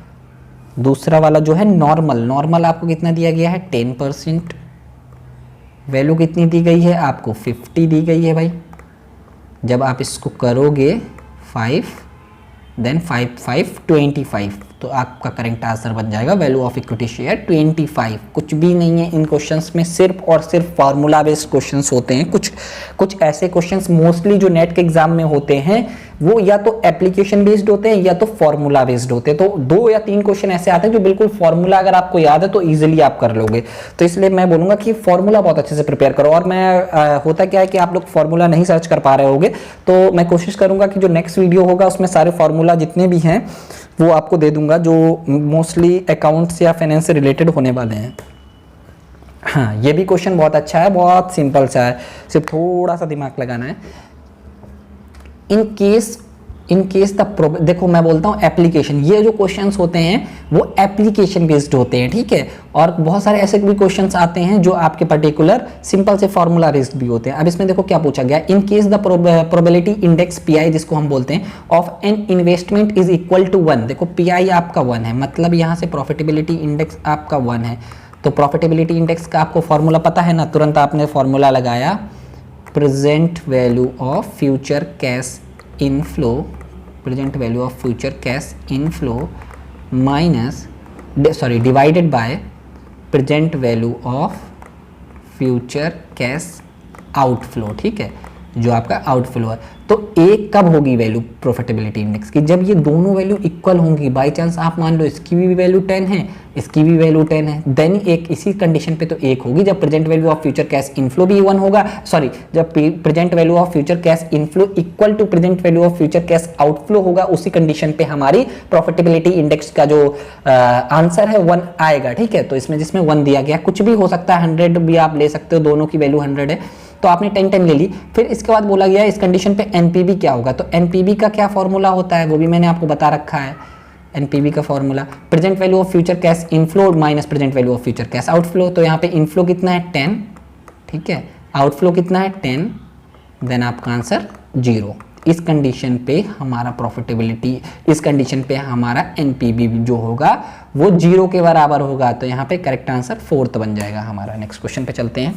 दूसरा वाला जो है नॉर्मल, नॉर्मल आपको कितना दिया गया है 10%, वैल्यू कितनी दी गई है आपको 50 दी गई है भाई। जब आप इसको करोगे 5 देन 5 5 25, तो आपका करेक्ट आंसर बन जाएगा वैल्यू ऑफ इक्विटी शेयर 25। कुछ भी नहीं है इन क्वेश्चंस में, सिर्फ और सिर्फ फार्मूला बेस्ड क्वेश्चंस होते हैं। कुछ ऐसे क्वेश्चंस मोस्टली जो नेट के एग्जाम में होते हैं वो या तो एप्लीकेशन बेस्ड होते हैं या तो फॉर्मूला बेस्ड होते हैं। तो 2 या 3 क्वेश्चन ऐसे आते हैं जो बिल्कुल फॉर्मूला अगर आपको याद है तो इजीली आप कर लोगे। तो इसलिए मैं बोलूंगा कि फॉर्मूला बहुत अच्छे से प्रिपेयर करो। और मैं होता क्या है कि आप लोग फॉर्मूला नहीं सर्च कर पा रहे होगे, तो मैं कोशिश करूंगा कि जो नेक्स्ट वीडियो होगा उसमें सारे फॉर्मूला जितने भी हैं वो आपको दे दूंगा, जो मोस्टली अकाउंट्स या फाइनेंस से रिलेटेड होने वाले हैं। हाँ, ये भी क्वेश्चन बहुत अच्छा है, बहुत सिंपल सा है, सिर्फ थोड़ा सा दिमाग लगाना है। इन केस द, देखो मैं बोलता हूँ एप्लीकेशन, ये जो क्वेश्चंस होते हैं वो एप्लीकेशन बेस्ड होते हैं, ठीक है। और बहुत सारे ऐसे भी क्वेश्चंस आते हैं जो आपके पर्टिकुलर सिंपल से फॉर्मूला बेस्ड भी होते हैं। अब इसमें देखो क्या पूछा गया, in case the probability index PI जिसको हम बोलते हैं of an investment is equal to 1। देखो पीआई आपका 1 है, मतलब यहाँ से प्रॉफिटेबिलिटी इंडेक्स आपका 1 है। तो प्रॉफिटेबिलिटी इंडेक्स का आपको फॉर्मूला पता है ना, तुरंत आपने फॉर्मूला लगाया, present value of future cash inflow, present value of future cash inflow minus divided by present value of future cash outflow, ठीक है, जो आपका आउटफ्लो है। तो एक कब होगी वैल्यू प्रॉफिटेबिलिटी इंडेक्स की, जब ये दोनों वैल्यू इक्वल होंगी। बाय चांस आप मान लो इसकी भी वैल्यू 10 है, इसकी भी वैल्यू 10 है, देन एक इसी कंडीशन पे तो एक होगी जब present value of future cash inflow भी 1 होगा, सॉरी जब present value of future cash inflow equal to present value of future cash outflow होगा, उसी कंडीशन पे हमारी प्रॉफिटेबिलिटी इंडेक्स का जो आंसर है 1 आएगा, ठीक है। तो इसमें जिसमें 1 दिया गया, कुछ भी हो सकता है, 100 भी आप ले सकते हो, दोनों की वैल्यू 100 है, तो आपने 10 ले ली। फिर इसके बाद बोला गया इस कंडीशन पे एनपीवी क्या होगा, तो एनपीवी का क्या फॉर्मूला होता है वो भी मैंने आपको बता रखा है। एनपीवी का formula present value of future cash inflow minus present value of future cash outflow. तो यहाँ पे इनफ्लो कितना है 10, ठीक है, आउटफ्लो कितना है 10, देन आपका आंसर 0। इस कंडीशन पे हमारा प्रॉफिटेबिलिटी, इस कंडीशन पे हमारा एनपीवी जो होगा वो 0 के बराबर होगा। तो यहाँ पे करेक्ट आंसर 4th बन जाएगा हमारा। नेक्स्ट क्वेश्चन पे चलते हैं।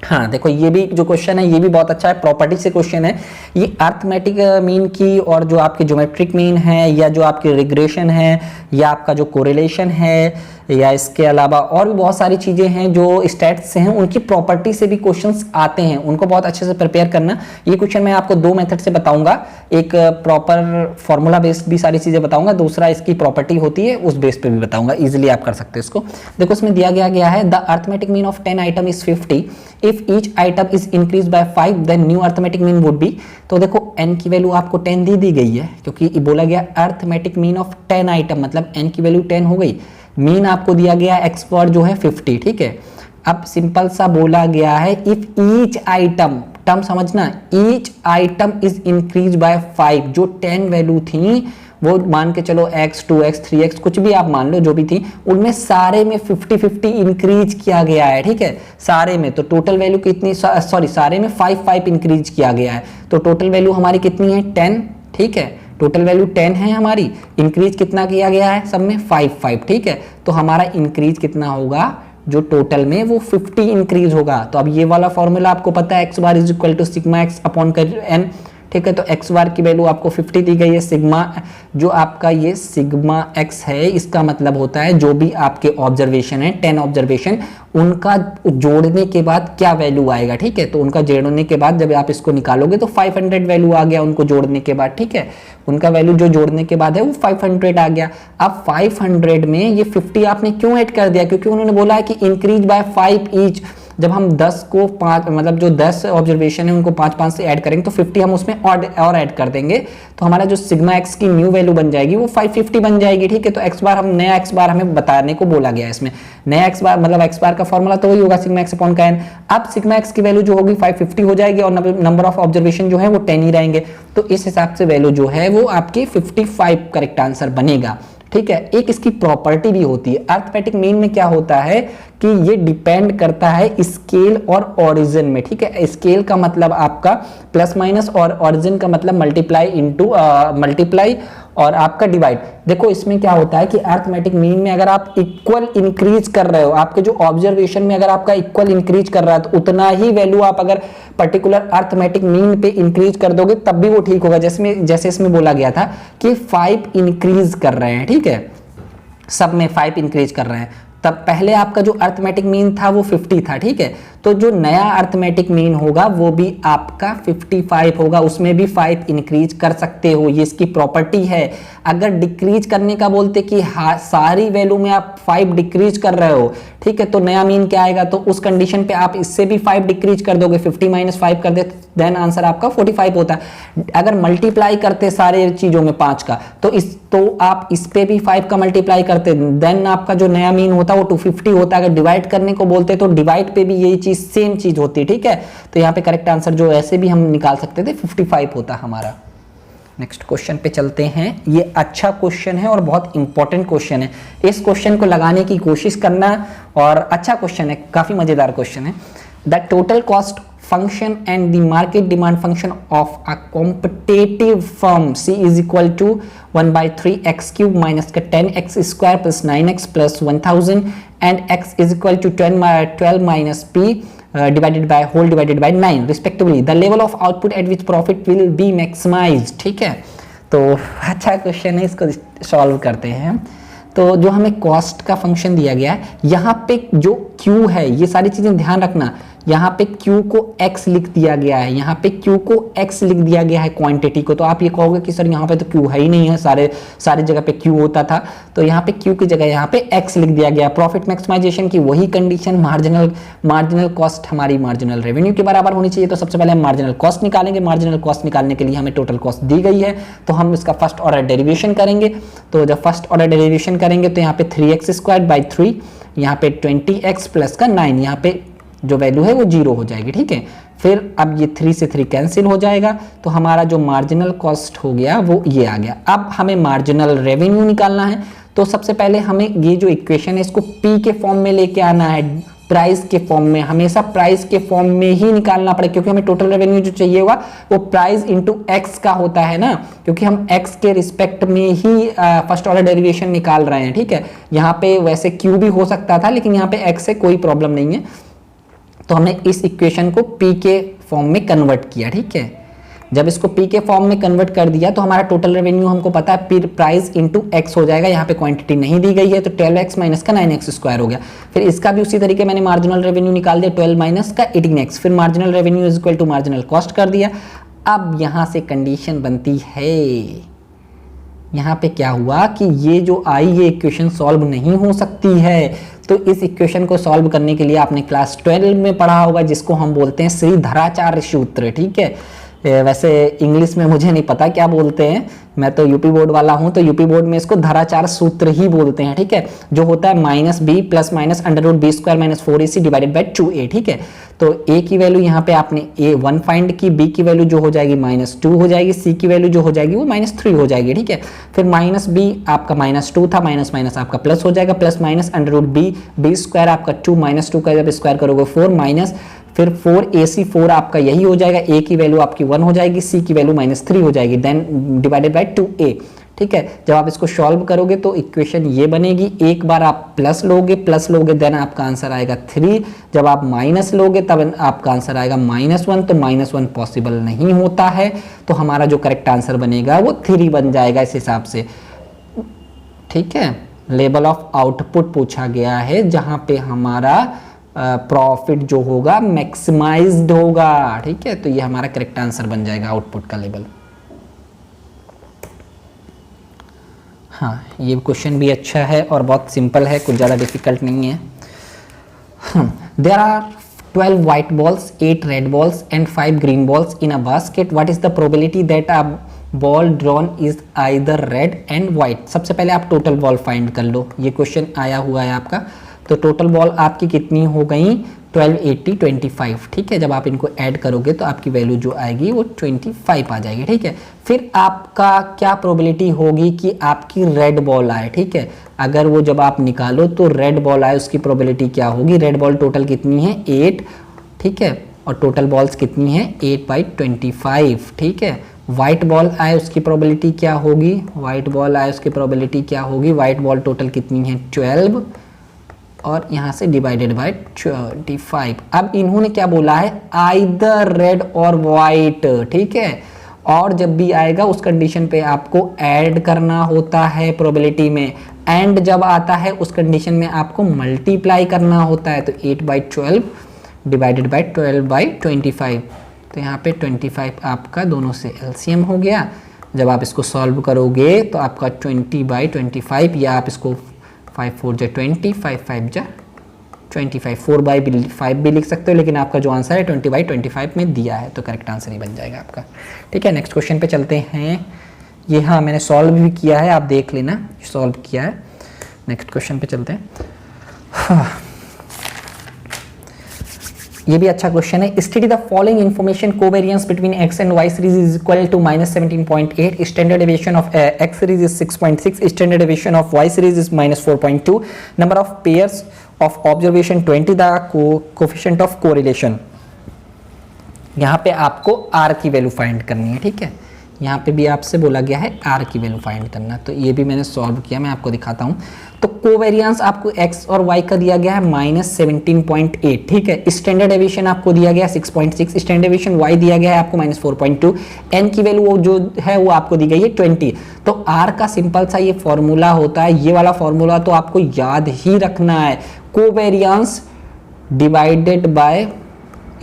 हाँ देखो, ये भी जो क्वेश्चन है ये भी बहुत अच्छा है, प्रॉपर्टी से क्वेश्चन है। ये अर्थमेटिक मीन की और जो आपकी ज्योमेट्रिक मीन है या जो आपकी रिग्रेशन है या आपका जो कोरिलेशन है या इसके अलावा और भी बहुत सारी चीज़ें हैं जो स्टैट्स से हैं, उनकी प्रॉपर्टी से भी क्वेश्चंस आते हैं, उनको बहुत अच्छे से प्रिपेयर करना। ये क्वेश्चन मैं आपको 2 मेथड से बताऊंगा, एक प्रॉपर फॉर्मूला बेस्ड भी सारी चीज़ें बताऊंगा, दूसरा इसकी प्रॉपर्टी होती है उस बेस पे भी बताऊंगा, इजीली आप कर सकते हो इसको। देखो इसमें दिया गया है the arithmetic mean of 10 item is 50 if each item is increase by 5 then new arithmetic mean would be. तो देखो n की वैल्यू आपको 10 दी गई है, क्योंकि बोला गया अर्थमेटिक मीन ऑफ 10 आइटम, मतलब n की वैल्यू 10 हो गई, मीन आपको दिया गया एक्स वर्ड जो है 50, ठीक है। अब सिंपल सा बोला गया है इफ ईच आइटम, टर्म समझना, each item is increase by 5, जो 10 वैल्यू थी वो मान के चलो x 2x 3x कुछ भी आप मान लो जो भी थी, उनमें सारे में 50-50 इंक्रीज किया गया है, ठीक है, सारे में। तो टोटल वैल्यू कितनी, सॉरी सारे में 5-5 इंक्रीज किया गया है, तो टोटल वैल्यू हमारी कितनी है 10, ठीक है, टोटल वैल्यू 10 है हमारी, इंक्रीज कितना किया गया है सब में 5, ठीक है। तो हमारा इंक्रीज कितना होगा जो टोटल में वो 50 इंक्रीज होगा। तो अब ये वाला फॉर्मूला आपको पता है, X bar is equal to sigma X upon कर एन, ठीक है। तो एक्स बार की वैल्यू आपको 50 दी गई है, सिग्मा जो आपका ये सिग्मा एक्स है इसका मतलब होता है जो भी आपके ऑब्जर्वेशन है 10 ऑब्जर्वेशन उनका जोड़ने के बाद क्या वैल्यू आएगा, ठीक है। तो उनका जोड़ने के बाद जब आप इसको निकालोगे तो 500 वैल्यू आ गया उनको जोड़ने के बाद, ठीक है। उनका वैल्यू जो जोड़ने के बाद है वो 500 आ गया। अब 500 में ये 50 आपने क्यों ऐड कर दिया, क्योंकि उन्होंने बोला है कि इंक्रीज बाय 5 ईच। जब हम 10 को 5 मतलब जो 10 ऑब्जर्वेशन है उनको 5-5 से ऐड करेंगे तो 50 हम उसमें और ऐड कर देंगे, तो हमारा जो सिग्मा एक्स की न्यू वैल्यू बन जाएगी वो 550 बन जाएगी, ठीक है। तो एक्स बार हम नया एक्स बार हमें बताने को बोला गया है इसमें, नया एक्स बार मतलब एक्स बार का फॉर्मूला तो वही होगा सिग्मा एक्स अपॉन का एन। अब सिग्मा एक्स की वैल्यू जो होगी 550 हो जाएगी और नंबर ऑफ ऑब्जर्वेशन जो है वो 10 ही रहेंगे, तो इस हिसाब से वैल्यू जो है वो आपकी 55 करेक्ट आंसर बनेगा, ठीक है। एक इसकी प्रॉपर्टी भी होती है, अर्थमेटिक मीन में क्या होता है कि ये डिपेंड करता है स्केल और ओरिजिन में, ठीक है। स्केल का मतलब आपका प्लस माइनस और ओरिजिन का मतलब मल्टीप्लाई इनटू मल्टीप्लाई और आपका डिवाइड। देखो इसमें क्या होता है कि अर्थमेटिक मीन में अगर आप इक्वल इंक्रीज कर रहे हो, आपके जो ऑब्जर्वेशन में अगर आपका इक्वल इंक्रीज कर रहा है तो उतना ही वैल्यू आप अगर पर्टिकुलर अर्थमेटिक मीन पे इंक्रीज कर दोगे तब भी वो ठीक होगा। जैसे इसमें बोला गया था कि 5 इंक्रीज कर रहे हैं, ठीक है, सब में 5 इंक्रीज कर रहे हैं, तब पहले आपका जो अर्थमेटिक मीन था वो 50 था, ठीक है। तो जो नया अर्थमेटिक मीन होगा वो भी आपका 55 होगा, उसमें भी 5 इंक्रीज कर सकते हो, ये इसकी प्रॉपर्टी है। अगर डिक्रीज करने का बोलते कि सारी वैल्यू में आप 5 डिक्रीज कर रहे हो, ठीक है, तो नया मीन क्या आएगा, तो उस कंडीशन पे आप इससे भी 5 डिक्रीज कर दोगे, 50 माइनस 5 कर दे, देन आंसर आपका 45 होता है। अगर मल्टीप्लाई करते सारे चीजों में 5 का तो आप इस पे भी 5 का मल्टीप्लाई करते, देन आपका जो नया मीन होता है वो 250 होता है। अगर डिवाइड करने को बोलते तो डिवाइड पे भी यही चीज सेम चीज होती है, ठीक है। तो यहाँ पे करेक्ट आंसर जो ऐसे भी हम निकाल सकते थे 55 होता हमारा। नेक्स्ट क्वेश्चन पे चलते हैं। ये अच्छा क्वेश्चन है और बहुत इंपॉर्टेंट क्वेश्चन है, इस क्वेश्चन को लगाने की कोशिश करना, और अच्छा क्वेश्चन है, काफी मजेदार क्वेश्चन है। The total cost function and the market demand function of a competitive firm C is equal to 1/3 x cube minus 10x square plus 9x plus 1000 and x is equal to 12 minus p divided by 9 respectively. The level of output at which profit will be maximized, ठीक है। तो अच्छा question है, इसको solve करते हैं। तो जो हमें कॉस्ट का फंक्शन दिया गया है, यहाँ पे जो Q है, ये सारी चीजें ध्यान रखना, यहाँ पे Q को X लिख दिया गया है, यहाँ पे Q को X लिख दिया गया है क्वांटिटी को। तो आप ये कहोगे कि सर यहाँ पे तो Q है ही नहीं है, सारे जगह पे Q होता था, तो यहाँ पे Q की जगह यहाँ पे X लिख दिया गया। प्रॉफिट मैक्सिमाइजेशन की वही कंडीशन, मार्जिनल कॉस्ट हमारी मार्जिनल रेवेन्यू के बराबर होनी चाहिए। तो सबसे पहले हम मार्जिनल कॉस्ट निकालेंगे, मार्जिनल कॉस्ट निकालने के लिए हमें टोटल कॉस्ट दी गई है, तो हम इसका फर्स्ट ऑर्डर डेरिवेशन करेंगे। तो जब फर्स्ट ऑर्डर डेरिवेशन करेंगे तो यहाँ पे 3x स्क्वायर बाई 3, यहाँ पे 20x प्लस का 9, यहाँ पे जो वैल्यू है वो 0 हो जाएगी, ठीक है। फिर अब ये 3 से 3 कैंसिल हो जाएगा, तो हमारा जो मार्जिनल कॉस्ट हो गया वो ये आ गया। अब हमें मार्जिनल रेवेन्यू निकालना है, तो सबसे पहले हमें ये जो इक्वेशन है इसको P के फॉर्म में लेके आना है, प्राइस के फॉर्म में, हमेशा प्राइस के फॉर्म में ही निकालना पड़ेगा, क्योंकि हमें टोटल रेवेन्यू जो चाहिए होगा वो प्राइस इंटू एक्स का होता है ना, क्योंकि हम एक्स के रिस्पेक्ट में ही फर्स्ट ऑर्डर डेरिवेशन निकाल रहे हैं, ठीक है। यहाँ पे वैसे क्यू भी हो सकता था, लेकिन यहाँ पे एक्स से कोई प्रॉब्लम नहीं है, तो हमने इस इक्वेशन को पी के फॉर्म में कन्वर्ट किया, ठीक है। जब इसको पी के फॉर्म में कन्वर्ट कर दिया तो हमारा टोटल रेवेन्यू हमको पता है फिर प्राइस इंटू एक्स हो जाएगा, यहाँ पे क्वांटिटी नहीं दी गई है तो 12x माइनस का 9x स्क्वायर हो गया। फिर इसका भी उसी तरीके मैंने मार्जिनल रेवेन्यू निकाल दिया, 12 माइनस का 18x, फिर marginal revenue is equal to marginal cost कर दिया। अब यहाँ से कंडीशन बनती है, यहाँ पे क्या हुआ कि ये जो आई ये इक्वेशन सॉल्व नहीं हो सकती है, तो इस इक्वेशन को सॉल्व करने के लिए आपने क्लास 12 में पढ़ा होगा जिसको हम बोलते हैं श्रीधराचार्य सूत्र, ठीक है। वैसे इंग्लिश में मुझे नहीं पता क्या बोलते हैं, मैं तो यूपी बोर्ड वाला हूं, तो यूपी बोर्ड में इसको धराचार सूत्र ही बोलते हैं, ठीक है, जो होता है minus B plus minus under root B square minus 4ac divided by 2a, ठीक है। तो a की वैल्यू यहाँ पे आपने a1 फाइंड की, b की वैल्यू जो हो जाएगी -2 हो जाएगी, c की वैल्यू जो हो जाएगी वो -3 हो जाएगी, ठीक है। फिर माइनस बी आपका -2 था, माइनस माइनस आपका प्लस हो जाएगा, plus minus under root B square आपका 2 -2 का जब स्क्वायर करोगे 4 माइनस फिर 4ac4 आपका यही हो जाएगा, a की वैल्यू आपकी 1 हो जाएगी, c की वैल्यू -3 हो जाएगी, देन डिवाइडेड बाय 2a। ठीक है, जब आप इसको सॉल्व करोगे तो इक्वेशन ये बनेगी, एक बार आप प्लस लोगे देन आपका आंसर आएगा 3, जब आप माइनस लोगे तब आपका आंसर आएगा -1, तो -1 पॉसिबल नहीं होता है, तो हमारा जो करेक्ट आंसर बनेगा वो 3 बन जाएगा इस हिसाब से। ठीक है, लेवल ऑफ आउटपुट पूछा गया है जहां पे हमारा प्रॉफिट जो होगा मैक्सिमाइज्ड होगा। ठीक है, तो ये हमारा करेक्ट आंसर बन जाएगा आउटपुट का लेवल। हाँ, ये क्वेश्चन भी अच्छा है और बहुत सिंपल है, कुछ ज़्यादा डिफिकल्ट नहीं है। There are 12 white balls, 8 red balls and 5 green balls in a basket. What is the probability that a ball drawn is either red and white? सबसे पहले आप टोटल बॉल फाइंड कर लो, ये क्वेश्चन आया हुआ है आपका। तो टोटल बॉल आपकी कितनी हो गई, 12, 80, 25। ठीक है, जब आप इनको ऐड करोगे तो आपकी वैल्यू जो आएगी वो 25 आ जाएगी। ठीक है, फिर आपका क्या प्रोबेबिलिटी होगी कि आपकी रेड बॉल आए। ठीक है, अगर वो जब आप निकालो तो रेड बॉल आए, उसकी प्रोबेबिलिटी क्या होगी, रेड बॉल टोटल कितनी है 8। ठीक है, और टोटल बॉल्स कितनी है 8/25। ठीक है, व्हाइट बॉल आए उसकी प्रोबेबिलिटी क्या होगी, व्हाइट बॉल आए उसकी प्रोबेबिलिटी क्या होगी, व्हाइट बॉल टोटल कितनी है 12 और यहाँ से डिवाइडेड बाय 25। अब इन्होंने क्या बोला है, आइदर रेड और वाइट। ठीक है, और जब भी आएगा उस कंडीशन पे आपको ऐड करना होता है प्रोबेबिलिटी में, एंड जब आता है उस कंडीशन में आपको मल्टीप्लाई करना होता है। तो 8/12 डिवाइडेड बाय 12/25, तो यहाँ पे 25 आपका दोनों से एलसीएम हो गया। जब आप इसको सॉल्व करोगे तो आपका 20/25, या आप इसको 5 4 जा 20, 5 5 जा 25, 4/5 भी लिख सकते हो, लेकिन आपका जो आंसर है 20/25 में दिया है, तो करेक्ट आंसर ही बन जाएगा आपका। ठीक है, नेक्स्ट क्वेश्चन पे चलते हैं। ये हाँ मैंने सॉल्व भी किया है, आप देख लेना, सॉल्व किया है। नेक्स्ट क्वेश्चन पे चलते हैं। ये भी अच्छा क्वेश्चन है। Study the following information, covariance between X and Y series is equal to -17.8, standard deviation of X series is 6.6, standard deviation of Y series is -4.2, number of pairs of observation 20, the coefficient of correlation. यहाँ पे आपको are की value find करनी है। ठीक है, यहाँ पे भी आपसे बोला गया है आर की वैल्यू फाइंड करना, तो ये भी मैंने सॉल्व किया, मैं आपको दिखाता हूँ। तो कोवेरियंस आपको x और y का दिया गया है -17.8। ठीक है, स्टैंडर्ड डेविएशन आपको दिया गया 6.6, स्टैंडर्ड डेविएशन y दिया गया है आपको -4.2, n की वैल्यू वो जो है वो आपको दी गई है 20। तो r का सिंपल सा ये फॉर्मूला होता है, ये वाला फॉर्मूला तो आपको याद ही रखना है, covariance divided by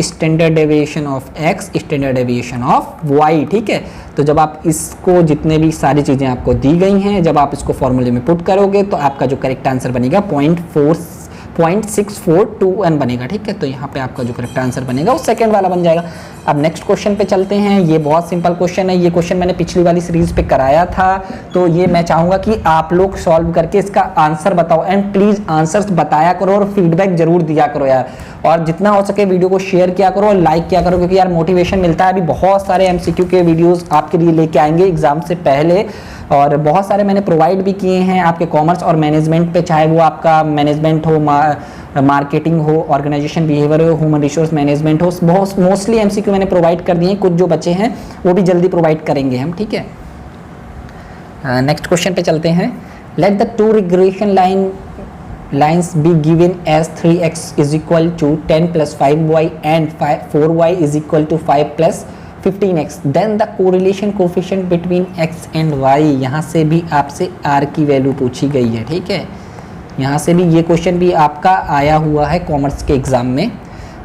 standard deviation of x, standard deviation of y। ठीक है, तो जब आप इसको, जितने भी सारी चीज़ें आपको दी गई हैं, जब आप इसको फॉर्मूले में पुट करोगे तो आपका जो करेक्ट आंसर बनेगा 0.6421 बनेगा। ठीक है, तो यहाँ पे आपका जो करेक्ट आंसर बनेगा वो सेकंड वाला बन जाएगा। अब नेक्स्ट क्वेश्चन पे चलते हैं। ये बहुत सिंपल क्वेश्चन है, ये क्वेश्चन मैंने पिछली वाली सीरीज पे कराया था, तो ये मैं चाहूँगा कि आप लोग सॉल्व करके इसका आंसर बताओ, एंड प्लीज़ आंसर्स बताया करो और फीडबैक जरूर दिया करो यार, और जितना हो सके वीडियो को शेयर किया करो और लाइक किया करो, क्योंकि यार मोटिवेशन मिलता है। अभी बहुत सारे MCQ के वीडियोस आपके लिए लेके आएंगे एग्जाम से पहले, और बहुत सारे मैंने प्रोवाइड भी किए हैं आपके कॉमर्स और मैनेजमेंट पे, चाहे वो आपका मैनेजमेंट हो, मार्केटिंग हो, ऑर्गेनाइजेशन बिहेवियर हो, ह्यूमन रिसोर्स मैनेजमेंट हो, बहुत मोस्टली MCQ मैंने प्रोवाइड कर दिए हैं, कुछ जो बचे हैं वो भी जल्दी प्रोवाइड करेंगे हम। ठीक है, नेक्स्ट क्वेश्चन पे चलते हैं। Let the two regression lines be given as 3x is equal to 10 plus 5y and 4y is equal to 5 plus 15x, then the correlation coefficient between x and y। यहाँ से भी आपसे r की value पूछी गई है। ठीक है, यहाँ से भी ये क्वेश्चन भी आपका आया हुआ है कॉमर्स के एग्जाम में,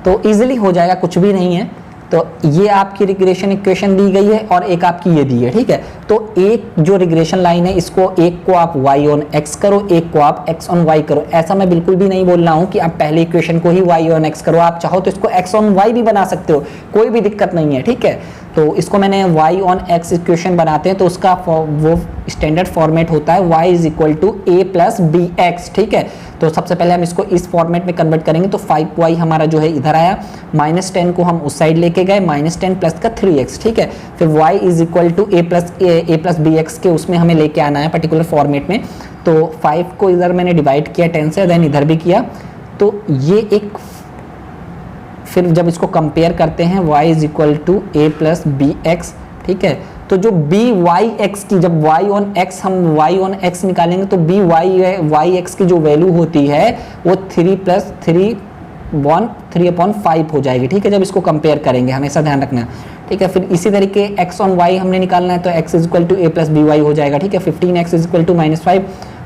तो इजीली हो जाएगा, कुछ भी नहीं है। तो ये आपकी रिग्रेशन इक्वेशन दी गई है और एक आपकी ये दी है। ठीक है, तो एक जो रिग्रेशन लाइन है, इसको एक को आप y ऑन x करो, एक को आप x ऑन y करो। ऐसा मैं बिल्कुल भी नहीं बोल रहा हूँ कि आप पहले इक्वेशन को ही y ऑन x करो, आप चाहो तो इसको x ऑन y भी बना सकते हो, कोई भी दिक्कत नहीं है। ठीक है, तो इसको मैंने y ऑन x इक्वेशन बनाते हैं तो उसका वो स्टैंडर्ड फॉर्मेट होता है y is equal to a plus B X. ठीक है, तो सबसे पहले हम इसको इस फॉर्मेट में कन्वर्ट करेंगे, तो 5y हमारा जो है इधर आया, -10 को हम उस साइड लेके गए, -10 प्लस का 3x। ठीक है, फिर y is equal to a plus B X के उसमें हमें लेके आना है पर्टिकुलर फॉर्मेट में। तो 5 को इधर मैंने डिवाइड किया 10 से, देन इधर भी किया, तो ये एक फिर जब इसको कंपेयर करते हैं y is equal to A plus B X, ठीक है। तो जो बी वाई एक्स की, जब y ऑन x हम y ऑन x निकालेंगे तो बी वाई एक्स की जो वैल्यू होती है वो 3 प्लस 3/5 हो जाएगी, ठीक है, जब इसको कंपेयर करेंगे, हमेशा ध्यान रखना, ठीक है। फिर इसी तरीके x ऑन y हमने निकालना है तो x is equal to A plus B Y हो जाएगा, ठीक है। 15x is equal to -5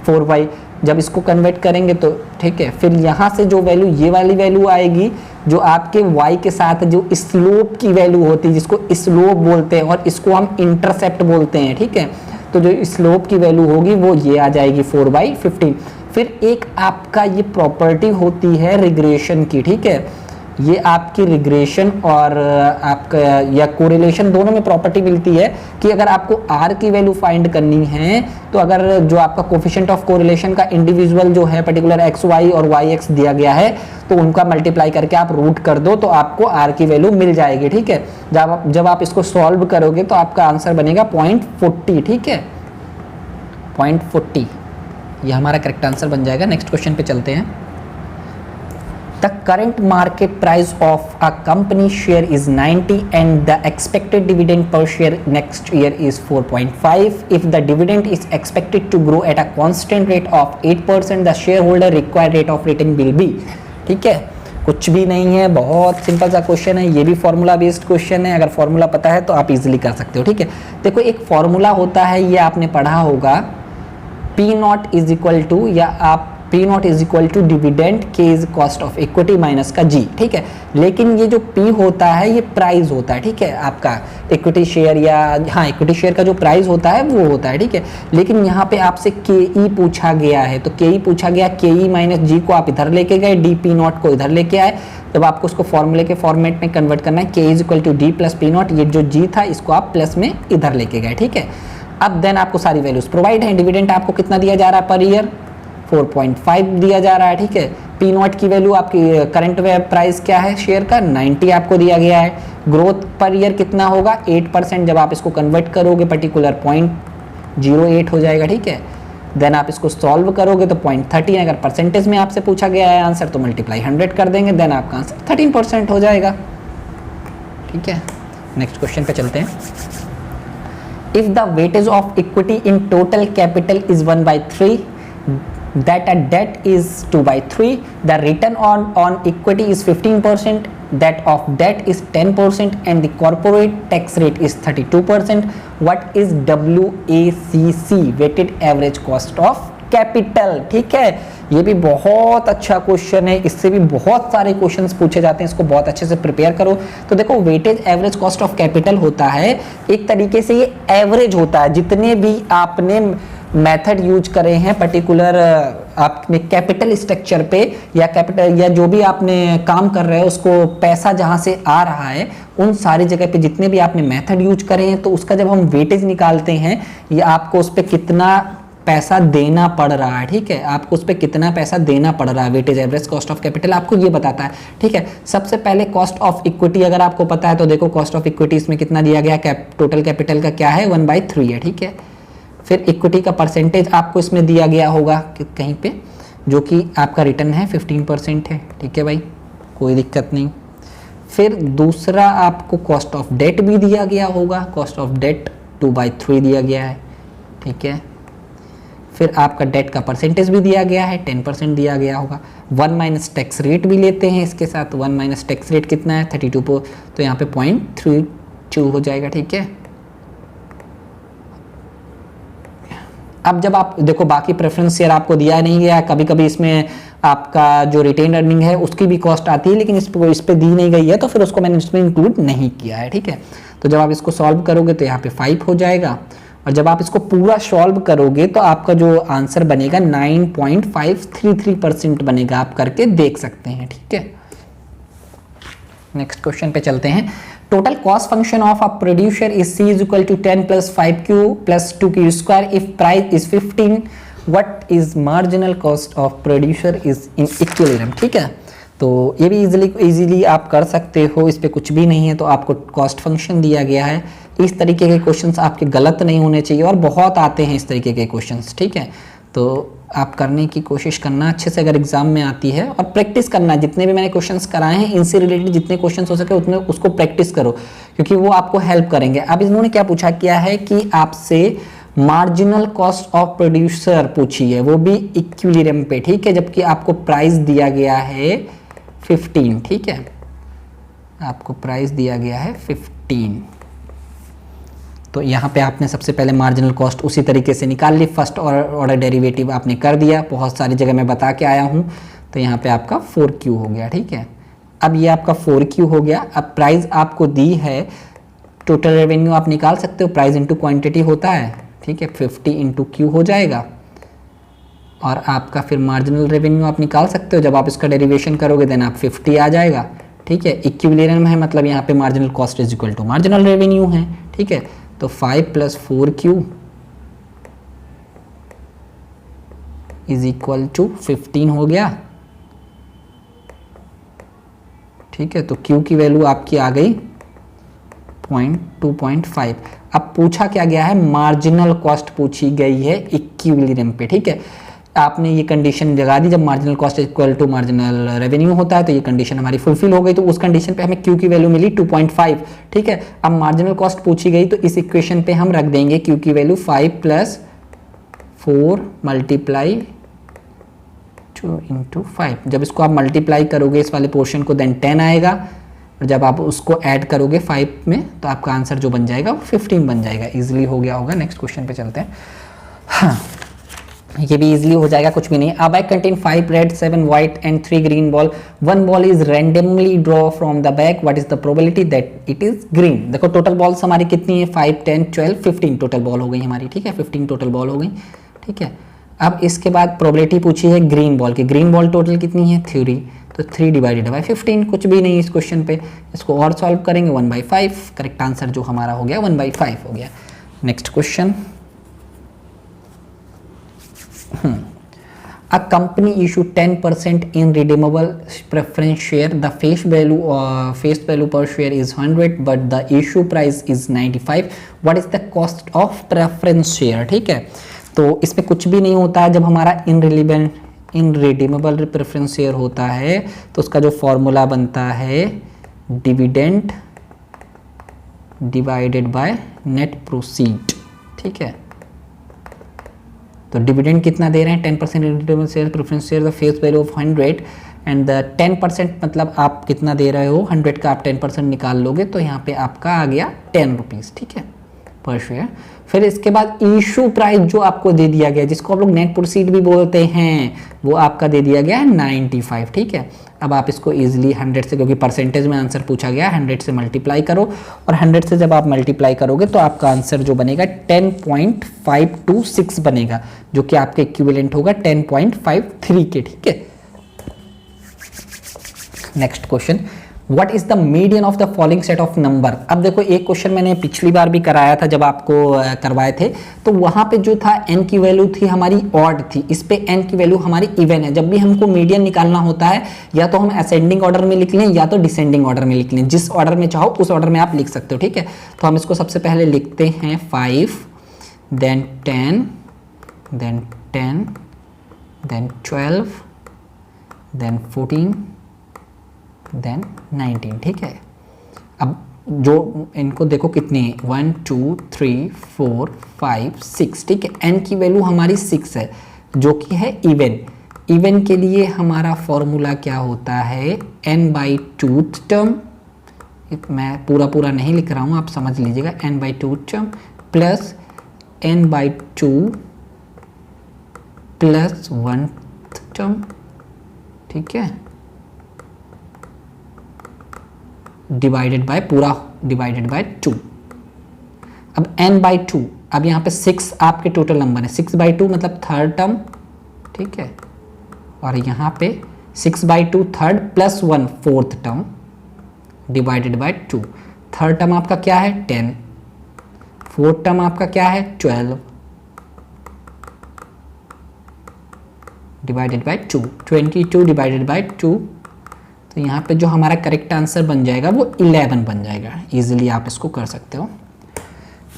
4y, जब इसको कन्वर्ट करेंगे तो ठीक है। फिर यहाँ से जो वैल्यू, ये वाली वैल्यू आएगी जो आपके y के साथ जो स्लोप की वैल्यू होती है, जिसको स्लोप बोलते हैं और इसको हम इंटरसेप्ट बोलते हैं, ठीक है। तो जो स्लोप की वैल्यू होगी वो ये आ जाएगी 4/15। फिर एक आपका ये प्रॉपर्टी होती है रिग्रेशन की, ठीक है। ये आपकी रिग्रेशन और आपका या कोरिलेशन दोनों में प्रॉपर्टी मिलती है कि अगर आपको r की वैल्यू फाइंड करनी है तो अगर जो आपका कोफिशिएंट ऑफ कोरिलेशन का इंडिविजुअल जो है पर्टिकुलर एक्स वाई और वाई एक्स दिया गया है तो उनका मल्टीप्लाई करके आप रूट कर दो तो आपको r की वैल्यू मिल जाएगी, ठीक है। जब आप इसको सॉल्व करोगे तो आपका आंसर बनेगा 0.40, ठीक है, 0.40 ये हमारा करेक्ट आंसर बन जाएगा। नेक्स्ट क्वेश्चन पे चलते हैं। The current market price of a company share is 90 and the expected dividend per share next year is 4.5. If the dividend is expected to grow at a constant rate of 8%, the shareholder required rate of return will be, ठीक है। कुछ भी नहीं है, बहुत simple सा question है, ये भी फॉर्मूला बेस्ड क्वेश्चन है। अगर फॉर्मूला पता है तो आप इजीली कर सकते हो, ठीक है। देखो एक फॉर्मूला होता है, ये आपने पढ़ा होगा, P not is equal to, या आप P not is equal to dividend K is cost of equity minus का G, ठीक है। लेकिन ये जो P होता है ये प्राइस होता है, ठीक है, आपका इक्विटी शेयर या हाँ इक्विटी शेयर का जो प्राइस होता है वो होता है, ठीक है। लेकिन यहाँ पे आपसे KE पूछा गया है तो KE पूछा गया, KE माइनस G को आप इधर लेके गए, D P नॉट को इधर लेके आए। जब आपको उसको फॉर्मूले के फॉर्मेट में कन्वर्ट करना है, K is equal to D plus P not, ये जो G था इसको आप प्लस में इधर लेके गए, ठीक है। अब देन आपको सारी वैल्यूज प्रोवाइड है। डिविडेंड आपको कितना दिया जा रहा है पर ईयर, 4.5 दिया जा रहा है, ठीक है। P नॉट की वैल्यू आपकी करंट प्राइस क्या है शेयर का, 90 आपको दिया गया है। ग्रोथ पर ईयर कितना होगा, 8%, जब आप इसको कन्वर्ट करोगे पर्टिकुलर 0.08 हो जाएगा, ठीक है। देन आप इसको सॉल्व करोगे तो 0.13, अगर परसेंटेज में आपसे पूछा गया है आंसर तो मल्टीप्लाई 100 कर देंगे, देन आपका आंसर 13% हो जाएगा, ठीक है। नेक्स्ट क्वेश्चन पे चलते हैं। If the weightage of equity in total capital is 1/3, that a debt is 2/3, the return on equity is 15%, that of debt is 10%, and the corporate tax rate is 32%. What is WACC, weighted average cost of capital, ठीक है। ये भी बहुत अच्छा question है, इससे भी बहुत सारे क्वेश्चंस पूछे जाते हैं, इसको बहुत अच्छे से प्रिपेयर करो। तो देखो weightage average cost of capital होता है, एक तरीके से ये एवरेज होता है, जितने भी आपने मेथड यूज करे हैं पर्टिकुलर आपने कैपिटल स्ट्रक्चर पे या कैपिटल या जो भी आपने काम कर रहे हैं उसको पैसा जहां से आ रहा है उन सारी जगह पे जितने भी आपने मेथड यूज करे हैं, तो उसका जब हम वेटेज निकालते हैं ये आपको उस पर कितना पैसा देना पड़ रहा है, ठीक है, आपको उस पर कितना पैसा देना पड़ रहा है, weightage average cost of capital आपको ये बताता है, ठीक है। सबसे पहले कॉस्ट ऑफ इक्विटी अगर आपको पता है तो देखो कॉस्ट ऑफ इक्विटी इसमें कितना दिया गया, टोटल कैपिटल का क्या है 1/3 है, ठीक है। फिर इक्विटी का परसेंटेज आपको इसमें दिया गया होगा कहीं पे, जो कि आपका रिटर्न है 15% है, ठीक है भाई, कोई दिक्कत नहीं। फिर दूसरा आपको कॉस्ट ऑफ डेट भी दिया गया होगा, कॉस्ट ऑफ डेट 2/3 दिया गया है, ठीक है। फिर आपका डेट का परसेंटेज भी दिया गया है 10% दिया गया होगा। 1 माइनस टैक्स रेट भी लेते हैं इसके साथ, 1 माइनस टैक्स रेट कितना है 32, तो यहाँ पे 0.32 हो जाएगा, ठीक है। अब जब आप देखो बाकी प्रेफरेंस शेयर आपको दिया नहीं गया, कभी कभी इसमें आपका जो रिटेन अर्निंग है उसकी भी कॉस्ट आती है, लेकिन इस पे दी नहीं गई है तो फिर उसको मैंने इसमें इंक्लूड नहीं किया है, ठीक है। तो जब आप इसको सॉल्व करोगे तो यहाँ पे 5 हो जाएगा, और जब आप इसको पूरा सॉल्व करोगे तो आपका जो आंसर बनेगा 9.533% बनेगा, आप करके देख सकते हैं, ठीक है। नेक्स्ट क्वेश्चन पे चलते हैं। Total cost function of a producer is C is equal to 10 + 5Q + 2Q square if price is 15, what is marginal cost of producer is in equilibrium, ठीक है। तो ये भी इजीली आप कर सकते हो, इस पर कुछ भी नहीं है। तो आपको कॉस्ट फंक्शन दिया गया है, इस तरीके के क्वेश्चंस आपके गलत नहीं होने चाहिए, और बहुत आते हैं इस तरीके के क्वेश्चंस, ठीक है। तो आप करने की कोशिश करना अच्छे से अगर एग्जाम में आती है, और प्रैक्टिस करना। जितने भी मैंने क्वेश्चंस कराए हैं इनसे रिलेटेड जितने क्वेश्चंस हो सके उतने उसको प्रैक्टिस करो, क्योंकि वो आपको हेल्प करेंगे। अब इन्होंने क्या पूछा किया है कि आपसे मार्जिनल कॉस्ट ऑफ प्रोड्यूसर पूछी है, वो भी इक्विलिब्रियम पे, ठीक है, जबकि आपको प्राइस दिया गया है 15, ठीक है, आपको प्राइस दिया गया है 15। तो यहाँ पे आपने सबसे पहले मार्जिनल कॉस्ट उसी तरीके से निकाल ली, फर्स्ट ऑर्डर डेरिवेटिव आपने कर दिया, बहुत सारी जगह मैं बता के आया हूँ। तो यहाँ पे आपका 4Q हो गया, ठीक है। अब ये आपका 4Q हो गया। अब प्राइस आपको दी है, टोटल रेवेन्यू आप निकाल सकते हो, प्राइस इंटू क्वांटिटी होता है, ठीक है, 50 इंटू Q हो जाएगा। और आपका फिर मार्जिनल रेवेन्यू आप निकाल सकते हो, जब आप इसका डेरिवेशन करोगे देन आप 50 आ जाएगा, ठीक है। इक्विलिब्रियम है मतलब यहाँ पे marginal cost is equal to marginal revenue है, ठीक है। तो 5 + 4Q इज इक्वल टू 15 हो गया, ठीक है। तो Q की वैल्यू आपकी आ गई 2.5। अब पूछा क्या गया है, मार्जिनल कॉस्ट पूछी गई है इक्विलिब्रियम पे, ठीक है। आपने ये कंडीशन लगा दी, जब marginal cost equal to marginal revenue होता है तो ये कंडीशन हमारी फुलफिल हो गई। तो उस कंडीशन पे हमें Q की वैल्यू मिली 2.5, ठीक है। अब मार्जिनल कॉस्ट पूछी गई तो इस इक्वेशन पे हम रख देंगे Q की वैल्यू 5 + 4 × 2 × 5। जब इसको आप मल्टीप्लाई करोगे इस वाले पोर्शन को देन 10 आएगा, और जब आप उसको ऐड करोगे 5 में तो आपका आंसर जो बन जाएगा वो 15 बन जाएगा। इजीली हो गया होगा। नेक्स्ट क्वेश्चन पे चलते हैं। हाँ, ये भी इजीली हो जाएगा, कुछ भी नहीं। A bag contain 5 red, 7 white and 3 green ball. One ball is randomly draw from the bag. What is the probability that it is green? देखो टोटल बॉल्स हमारी कितनी है, 5, 10, 12, 15 टोटल बॉल हो गई हमारी, ठीक है, 15 टोटल बॉल हो गई, ठीक है। अब इसके बाद प्रोबेबिलिटी पूछी है ग्रीन बॉल की। ग्रीन बॉल टोटल कितनी है, 3, तो 3 / 15, कुछ भी नहीं इस क्वेश्चन पे। इसको और सॉल्व करेंगे 1/5, करेक्ट आंसर जो हमारा हो गया 1/5 हो गया। Next question, A company issue 10% in redeemable preference share. The face value per share is 100, but the issue price is 95. What is the cost of preference share? ठीक है, तो इसमें कुछ भी नहीं होता है। जब हमारा इनरिडीमेबल प्रेफरेंस शेयर होता है तो उसका जो फॉर्मूला बनता है dividend divided by net proceed, ठीक है। तो डिविडेंड कितना दे रहे हैं, 10% redeemable share preference share the face value of 100 and the 10% मतलब आप कितना दे रहे हो, 100 का आप 10% निकाल लोगे तो यहाँ पे आपका आ गया 10 रुपीज़, ठीक है, पर शेयर। फिर इसके बाद इशू प्राइस जो आपको दे दिया गया, जिसको आप लोग नेट प्रोसीड भी बोलते हैं, वो आपका दे दिया गया है 95, ठीक है। अब आप इसको इजीली 100 से, क्योंकि परसेंटेज में आंसर पूछा गया, 100 से मल्टीप्लाई करो, और 100 से जब आप मल्टीप्लाई करोगे तो आपका आंसर जो बनेगा 10.526 बनेगा, जो कि आपके इक्विवेलेंट होगा 10.53 के, ठीक है। Next question, what is the median of the following set of number. अब देखो एक क्वेश्चन मैंने पिछली बार भी कराया था, जब आपको करवाए थे, तो वहां पे जो था n की वैल्यू थी हमारी ऑड थी, इस पे n की वैल्यू हमारी इवन है। जब भी हमको मीडियन निकालना होता है या तो हम असेंडिंग ऑर्डर में लिख लें या तो डिसेंडिंग ऑर्डर में लिख लें, जिस ऑर्डर में चाहो उस ऑर्डर में आप लिख सकते हो, ठीक है। तो हम इसको सबसे पहले लिखते हैं 5, then 10, then 10, then 12, then 14, then 19, ठीक है। अब जो इनको देखो कितनी है, 1, 2, 3, 4, 5, 6, ठीक है। n की वैल्यू हमारी 6 है जो कि है इवन। इवन के लिए हमारा फॉर्मूला क्या होता है, n/2 टर्म, मैं पूरा नहीं लिख रहा हूँ, आप समझ लीजिएगा, n/2 term plus n/2 plus 1 term, ठीक है, डिवाइडेड बाय 2। अब n/2, अब यहाँ पे 6 आपके टोटल नंबर है, 6/2 मतलब थर्ड टर्म, ठीक है, और यहाँ पे 6/2 third plus 1 fourth term divided by 2। Third term आपका क्या है 10, फोर्थ टर्म आपका क्या है 12 डिवाइडेड बाय 2, 22 डिवाइडेड बाय 2। तो यहाँ पे जो हमारा करेक्ट आंसर बन जाएगा वो 11 बन जाएगा। इजीली आप इसको कर सकते हो।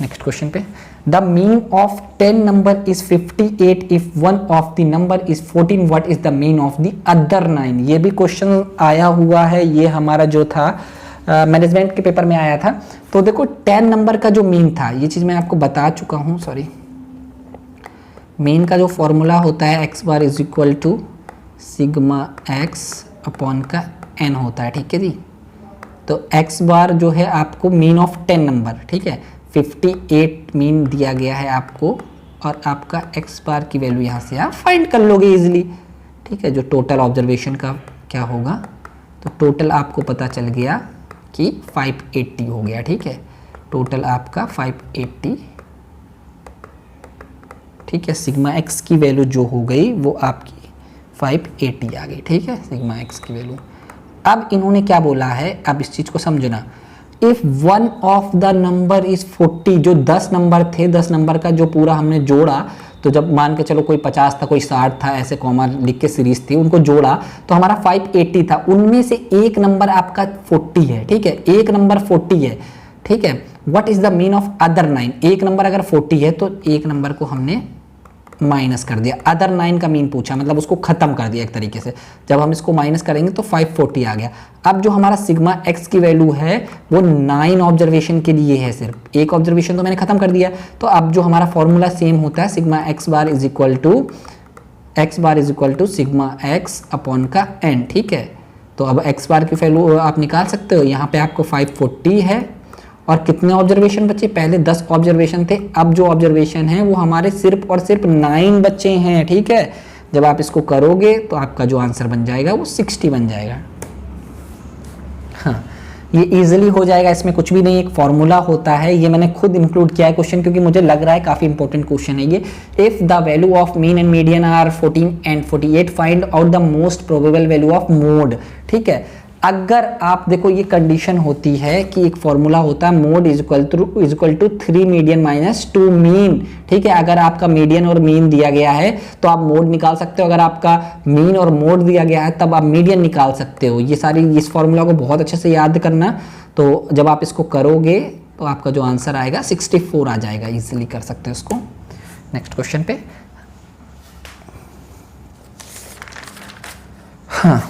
नेक्स्ट क्वेश्चन पे, the mean of 10 number is 58 if one of the number is 14, what is the mean of the other 9। ये भी क्वेश्चन आया हुआ है, ये हमारा जो था मैनेजमेंट के पेपर में आया था। तो देखो 10 नंबर का जो मीन था, ये चीज़ मैं आपको बता चुका हूँ, सॉरी। मीन का जो फॉर्मूला होता है X bar is equal to sigma X upon का एन होता है, ठीक है जी। तो एक्स बार जो है आपको मीन ऑफ 10 नंबर, ठीक है, 58 मीन दिया गया है आपको, और आपका एक्स बार की वैल्यू यहाँ से आप फाइंड कर लोगे इजीली, ठीक है। जो टोटल ऑब्जर्वेशन का क्या होगा, तो टोटल आपको पता चल गया कि 580 हो गया, ठीक है। टोटल आपका 580, ठीक है। सिग्मा एक्स की वैल्यू जो हो गई वो आपकी 580 आ गई, ठीक है, सिग्मा एक्स की वैल्यू। अब इन्होंने क्या बोला है, अब इस चीज़ को समझना। If one of the number is 40, जो 10 नंबर थे, 10 नंबर का जो पूरा हमने जोड़ा, तो जब मान के चलो कोई 50 था, कोई 60 था, ऐसे कॉमा लिख के सीरीज थी, उनको जोड़ा तो हमारा 580 था। उनमें से एक नंबर आपका 40 है, ठीक है, एक नंबर 40 है, ठीक है। What is the mean of other 9। एक नंबर अगर 40 है तो एक नंबर को हमने माइनस कर दिया, अदर 9 का मीन पूछा, मतलब उसको खत्म कर दिया एक तरीके से। जब हम इसको माइनस करेंगे तो 540 आ गया। अब जो हमारा सिग्मा एक्स की वैल्यू है वो 9 ऑब्जर्वेशन के लिए है, सिर्फ एक ऑब्जर्वेशन तो मैंने खत्म कर दिया। तो अब जो हमारा फॉर्मूला सेम होता है, sigma X bar is equal to sigma X upon का एन, ठीक है। तो अब एक्स बार की वैल्यू आप निकाल सकते हो, यहाँ पे आपको 540 है, और कितने ऑब्जर्वेशन बचे, पहले 10 ऑब्जर्वेशन थे, अब जो ऑब्जर्वेशन है वो हमारे सिर्फ और सिर्फ 9 बचे हैं, ठीक है। जब आप इसको करोगे तो आपका जो आंसर बन जाएगा वो 60 बन जाएगा। हाँ, ये इजीली हो जाएगा, इसमें कुछ भी नहीं, एक फॉर्मूला होता है, ये मैंने खुद इंक्लूड किया है क्वेश्चन क्योंकि मुझे लग रहा है काफी इंपॉर्टेंट क्वेश्चन है ये। If the value of mean and median are 14 and 48, find out the most probable value of mode, ठीक है। अगर आप देखो ये कंडीशन होती है कि एक फॉर्मूला होता है mode is equal to 3 median minus 2 mean, ठीक है। अगर आपका मीडियन और मीन दिया गया है तो आप मोड निकाल सकते हो, अगर आपका मीन और मोड दिया गया है तब आप मीडियन निकाल सकते हो। ये सारी इस फॉर्मूला को बहुत अच्छे से याद करना। तो जब आप इसको करोगे तो आपका जो आंसर आएगा 64 आ जाएगा, इजीली कर सकते हो इसको। नेक्स्ट क्वेश्चन पे, हाँ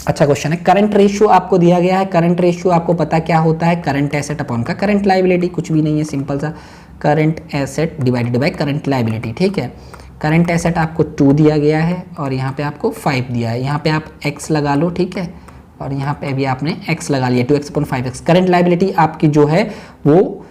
अच्छा क्वेश्चन है। करंट रेशियो आपको दिया गया है, करंट रेशियो आपको पता क्या होता है, करंट एसेट अपॉन का करंट लायबिलिटी, कुछ भी नहीं है, सिंपल सा current asset divided by current liability, ठीक है। करंट एसेट आपको 2 दिया गया है और यहाँ पे आपको 5 दिया है, यहाँ पे आप x लगा लो, ठीक है, और यहाँ पे अभी आपने x लगा लिया 2x upon 5x। Current liability आपकी जो है वो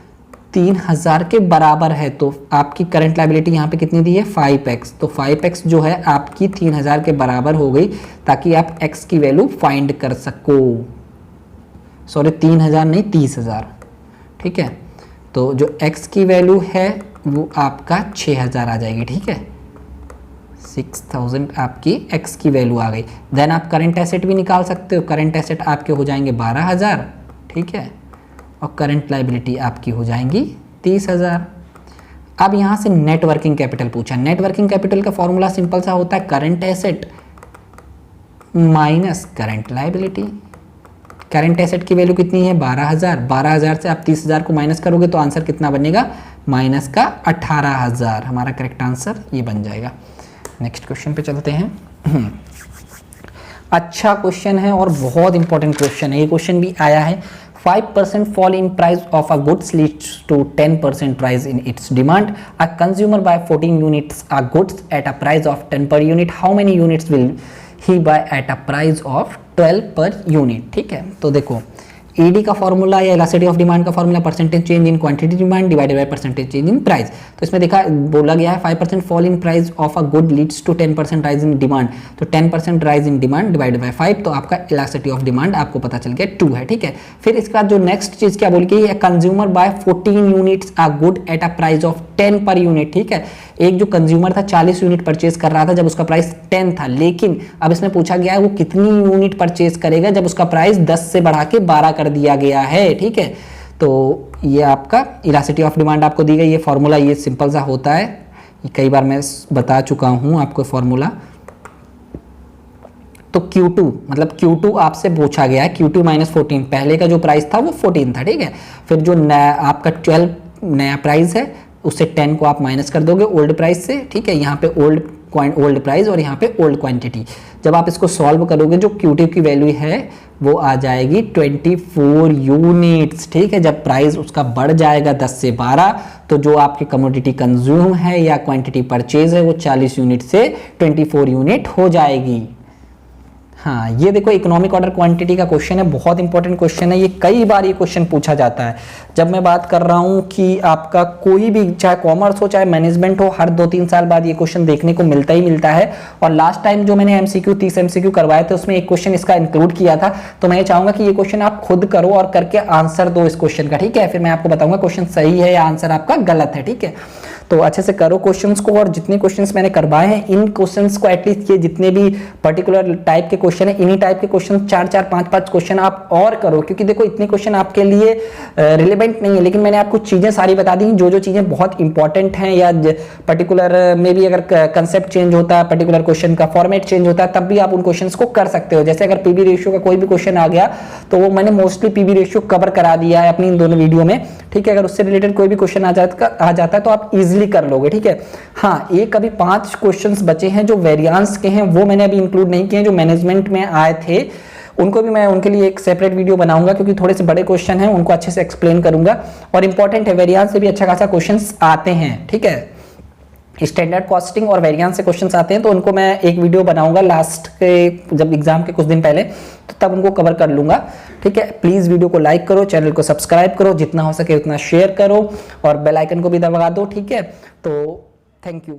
3000 के बराबर है, तो आपकी करंट लायबिलिटी यहाँ पे कितनी दी है 5x, तो 5x जो है आपकी 3000 के बराबर हो गई, ताकि आप x की वैल्यू फाइंड कर सको। सॉरी 3000 नहीं 30,000, ठीक है। तो जो x की वैल्यू है वो आपका 6000 आ जाएगी, ठीक है, 6000 आपकी x की वैल्यू आ गई। देन आप करंट एसेट भी निकाल सकते हो, करंट एसेट आपके हो जाएंगे 12000, ठीक है, और करंट लायबिलिटी आपकी हो जाएंगी 30,000। अब यहाँ से नेट वर्किंग कैपिटल पूछा। नेट वर्किंग कैपिटल का फॉर्मूला सिंपल सा होता है current asset minus current liability. Current asset की वैल्यू कितनी है 12000, 12000 से आप 30,000 को माइनस करोगे तो आंसर कितना बनेगा, माइनस का 18,000। हमारा करेक्ट आंसर ये बन जाएगा। नेक्स्ट क्वेश्चन पे चलते हैं। अच्छा क्वेश्चन है और बहुत इंपॉर्टेंट क्वेश्चन है, ये क्वेश्चन भी आया है। 5% fall in price of a goods leads to 10% rise in its demand. A consumer buy 14 units a goods at a price of 10 per unit. How many units will he buy at a price of 12 per unit? ठीक है, तो देखो ED का फॉर्मूला या elasticity of demand का formula percentage change in quantity demand divided by percentage change in price. तो इसमें देखा बोला गया है 5% fall in price of a good leads to 10% rise in demand, तो 10% rise in demand divided by 5, तो आपका इलास्टिसिटी ऑफ डिमांड आपको पता चल गया 2 है, ठीक है। फिर इसके बाद जो नेक्स्ट चीज क्या बोल के, consumer buy 14 units a good at a price of 10 per unit, ठीक है। एक जो कंज्यूमर था 40 यूनिट परचेज कर रहा था जब उसका प्राइस 10 था, लेकिन अब इसमें पूछा गया है वो कितनी यूनिट परचेज करेगा जब उसका प्राइस 10 से बढ़ा के 12 कर दिया गया है, ठीक है। तो ये आपका इलास्टिसिटी ऑफ डिमांड आपको दी गई, ये फॉर्मूला ये सिंपल सा होता है, ये कई बार मैं बता चुका हूं आपको फॉर्मूला। तो Q2 मतलब Q2 आपसे पूछा गया है, Q2 माइनस 14, पहले का जो प्राइस था वो 14 था, ठीक है। फिर जो आपका 12 नया प्राइस है उससे 10 को आप माइनस कर दोगे ओल्ड प्राइस से, ठीक है। यहाँ पे ओल्ड प्राइस और यहाँ पे ओल्ड क्वांटिटी। जब आप इसको सॉल्व करोगे जो Q2 की वैल्यू है वो आ जाएगी 24 यूनिट्स, ठीक है। जब प्राइस उसका बढ़ जाएगा 10 से 12 तो जो आपकी कमोडिटी कंज्यूम है या क्वांटिटी परचेज है वो 40 यूनिट से 24 यूनिट हो जाएगी। हाँ, ये देखो इकोनॉमिक ऑर्डर क्वांटिटी का क्वेश्चन है, बहुत इंपॉर्टेंट क्वेश्चन है ये, कई बार ये क्वेश्चन पूछा जाता है। जब मैं बात कर रहा हूँ कि आपका कोई भी चाहे कॉमर्स हो चाहे मैनेजमेंट हो, हर 2-3 साल बाद ये क्वेश्चन देखने को मिलता ही मिलता है। और लास्ट टाइम जो मैंने MCQ 30 MCQ करवाए थे उसमें एक क्वेश्चन इसका इंक्लूड किया था, तो मैं ये चाहूंगा कि ये क्वेश्चन आप खुद करो और करके आंसर दो इस क्वेश्चन का, ठीक है। फिर मैं आपको बताऊंगा क्वेश्चन सही है या आंसर आपका गलत है, ठीक है। तो अच्छे से करो क्वेश्चंस को, और जितने क्वेश्चंस मैंने करवाए हैं इन क्वेश्चंस को एटलीस्ट ये जितने भी पर्टिकुलर टाइप के क्वेश्चन है इन्हीं टाइप के क्वेश्चन 4-4 5-5 क्वेश्चन आप और करो, क्योंकि देखो इतने क्वेश्चन आपके लिए रिलेवेंट नहीं है, लेकिन मैंने आपको चीजें सारी बता दी जो चीजें बहुत इंपॉर्टेंट हैं या पर्टिकुलर में भी अगर कंसेप्ट चेंज होता है, पर्टिकुलर क्वेश्चन का फॉर्मेट चेंज होता है, तब भी आप उन क्वेश्चन को कर सकते हो। जैसे अगर पीबी रेशियो का कोई भी क्वेश्चन आ गया तो वो मैंने मोस्टली पीबी रेशियो कवर करा दिया है अपनी इन दोनों वीडियो में, ठीक है। अगर उससे रिलेटेड कोई भी क्वेश्चन आ जाता है तो आप इजिली कर लोगे, ठीक है। हाँ, एक अभी 5 क्वेश्चंस बचे हैं जो वेरिएंस के हैं, वो मैंने अभी इंक्लूड नहीं किए हैं, जो मैनेजमेंट में आए थे उनको भी मैं उनके लिए एक सेपरेट वीडियो बनाऊंगा, क्योंकि थोड़े से बड़े क्वेश्चन हैं उनको अच्छे से एक्सप्लेन करूंगा और इंपॉर्टेंट है, वेरिएंस से भी अच्छा खासा क्वेश्चंस आते हैं, ठीक है। स्टैंडर्ड कॉस्टिंग और वेरिएंस से क्वेश्चंस आते हैं तो उनको मैं एक वीडियो बनाऊंगा लास्ट के जब एग्जाम के कुछ दिन पहले, तो तब उनको कवर कर लूंगा, ठीक है। प्लीज वीडियो को लाइक करो, चैनल को सब्सक्राइब करो, जितना हो सके उतना शेयर करो और बेल आइकन को भी दबा दो, ठीक है। तो थैंक यू।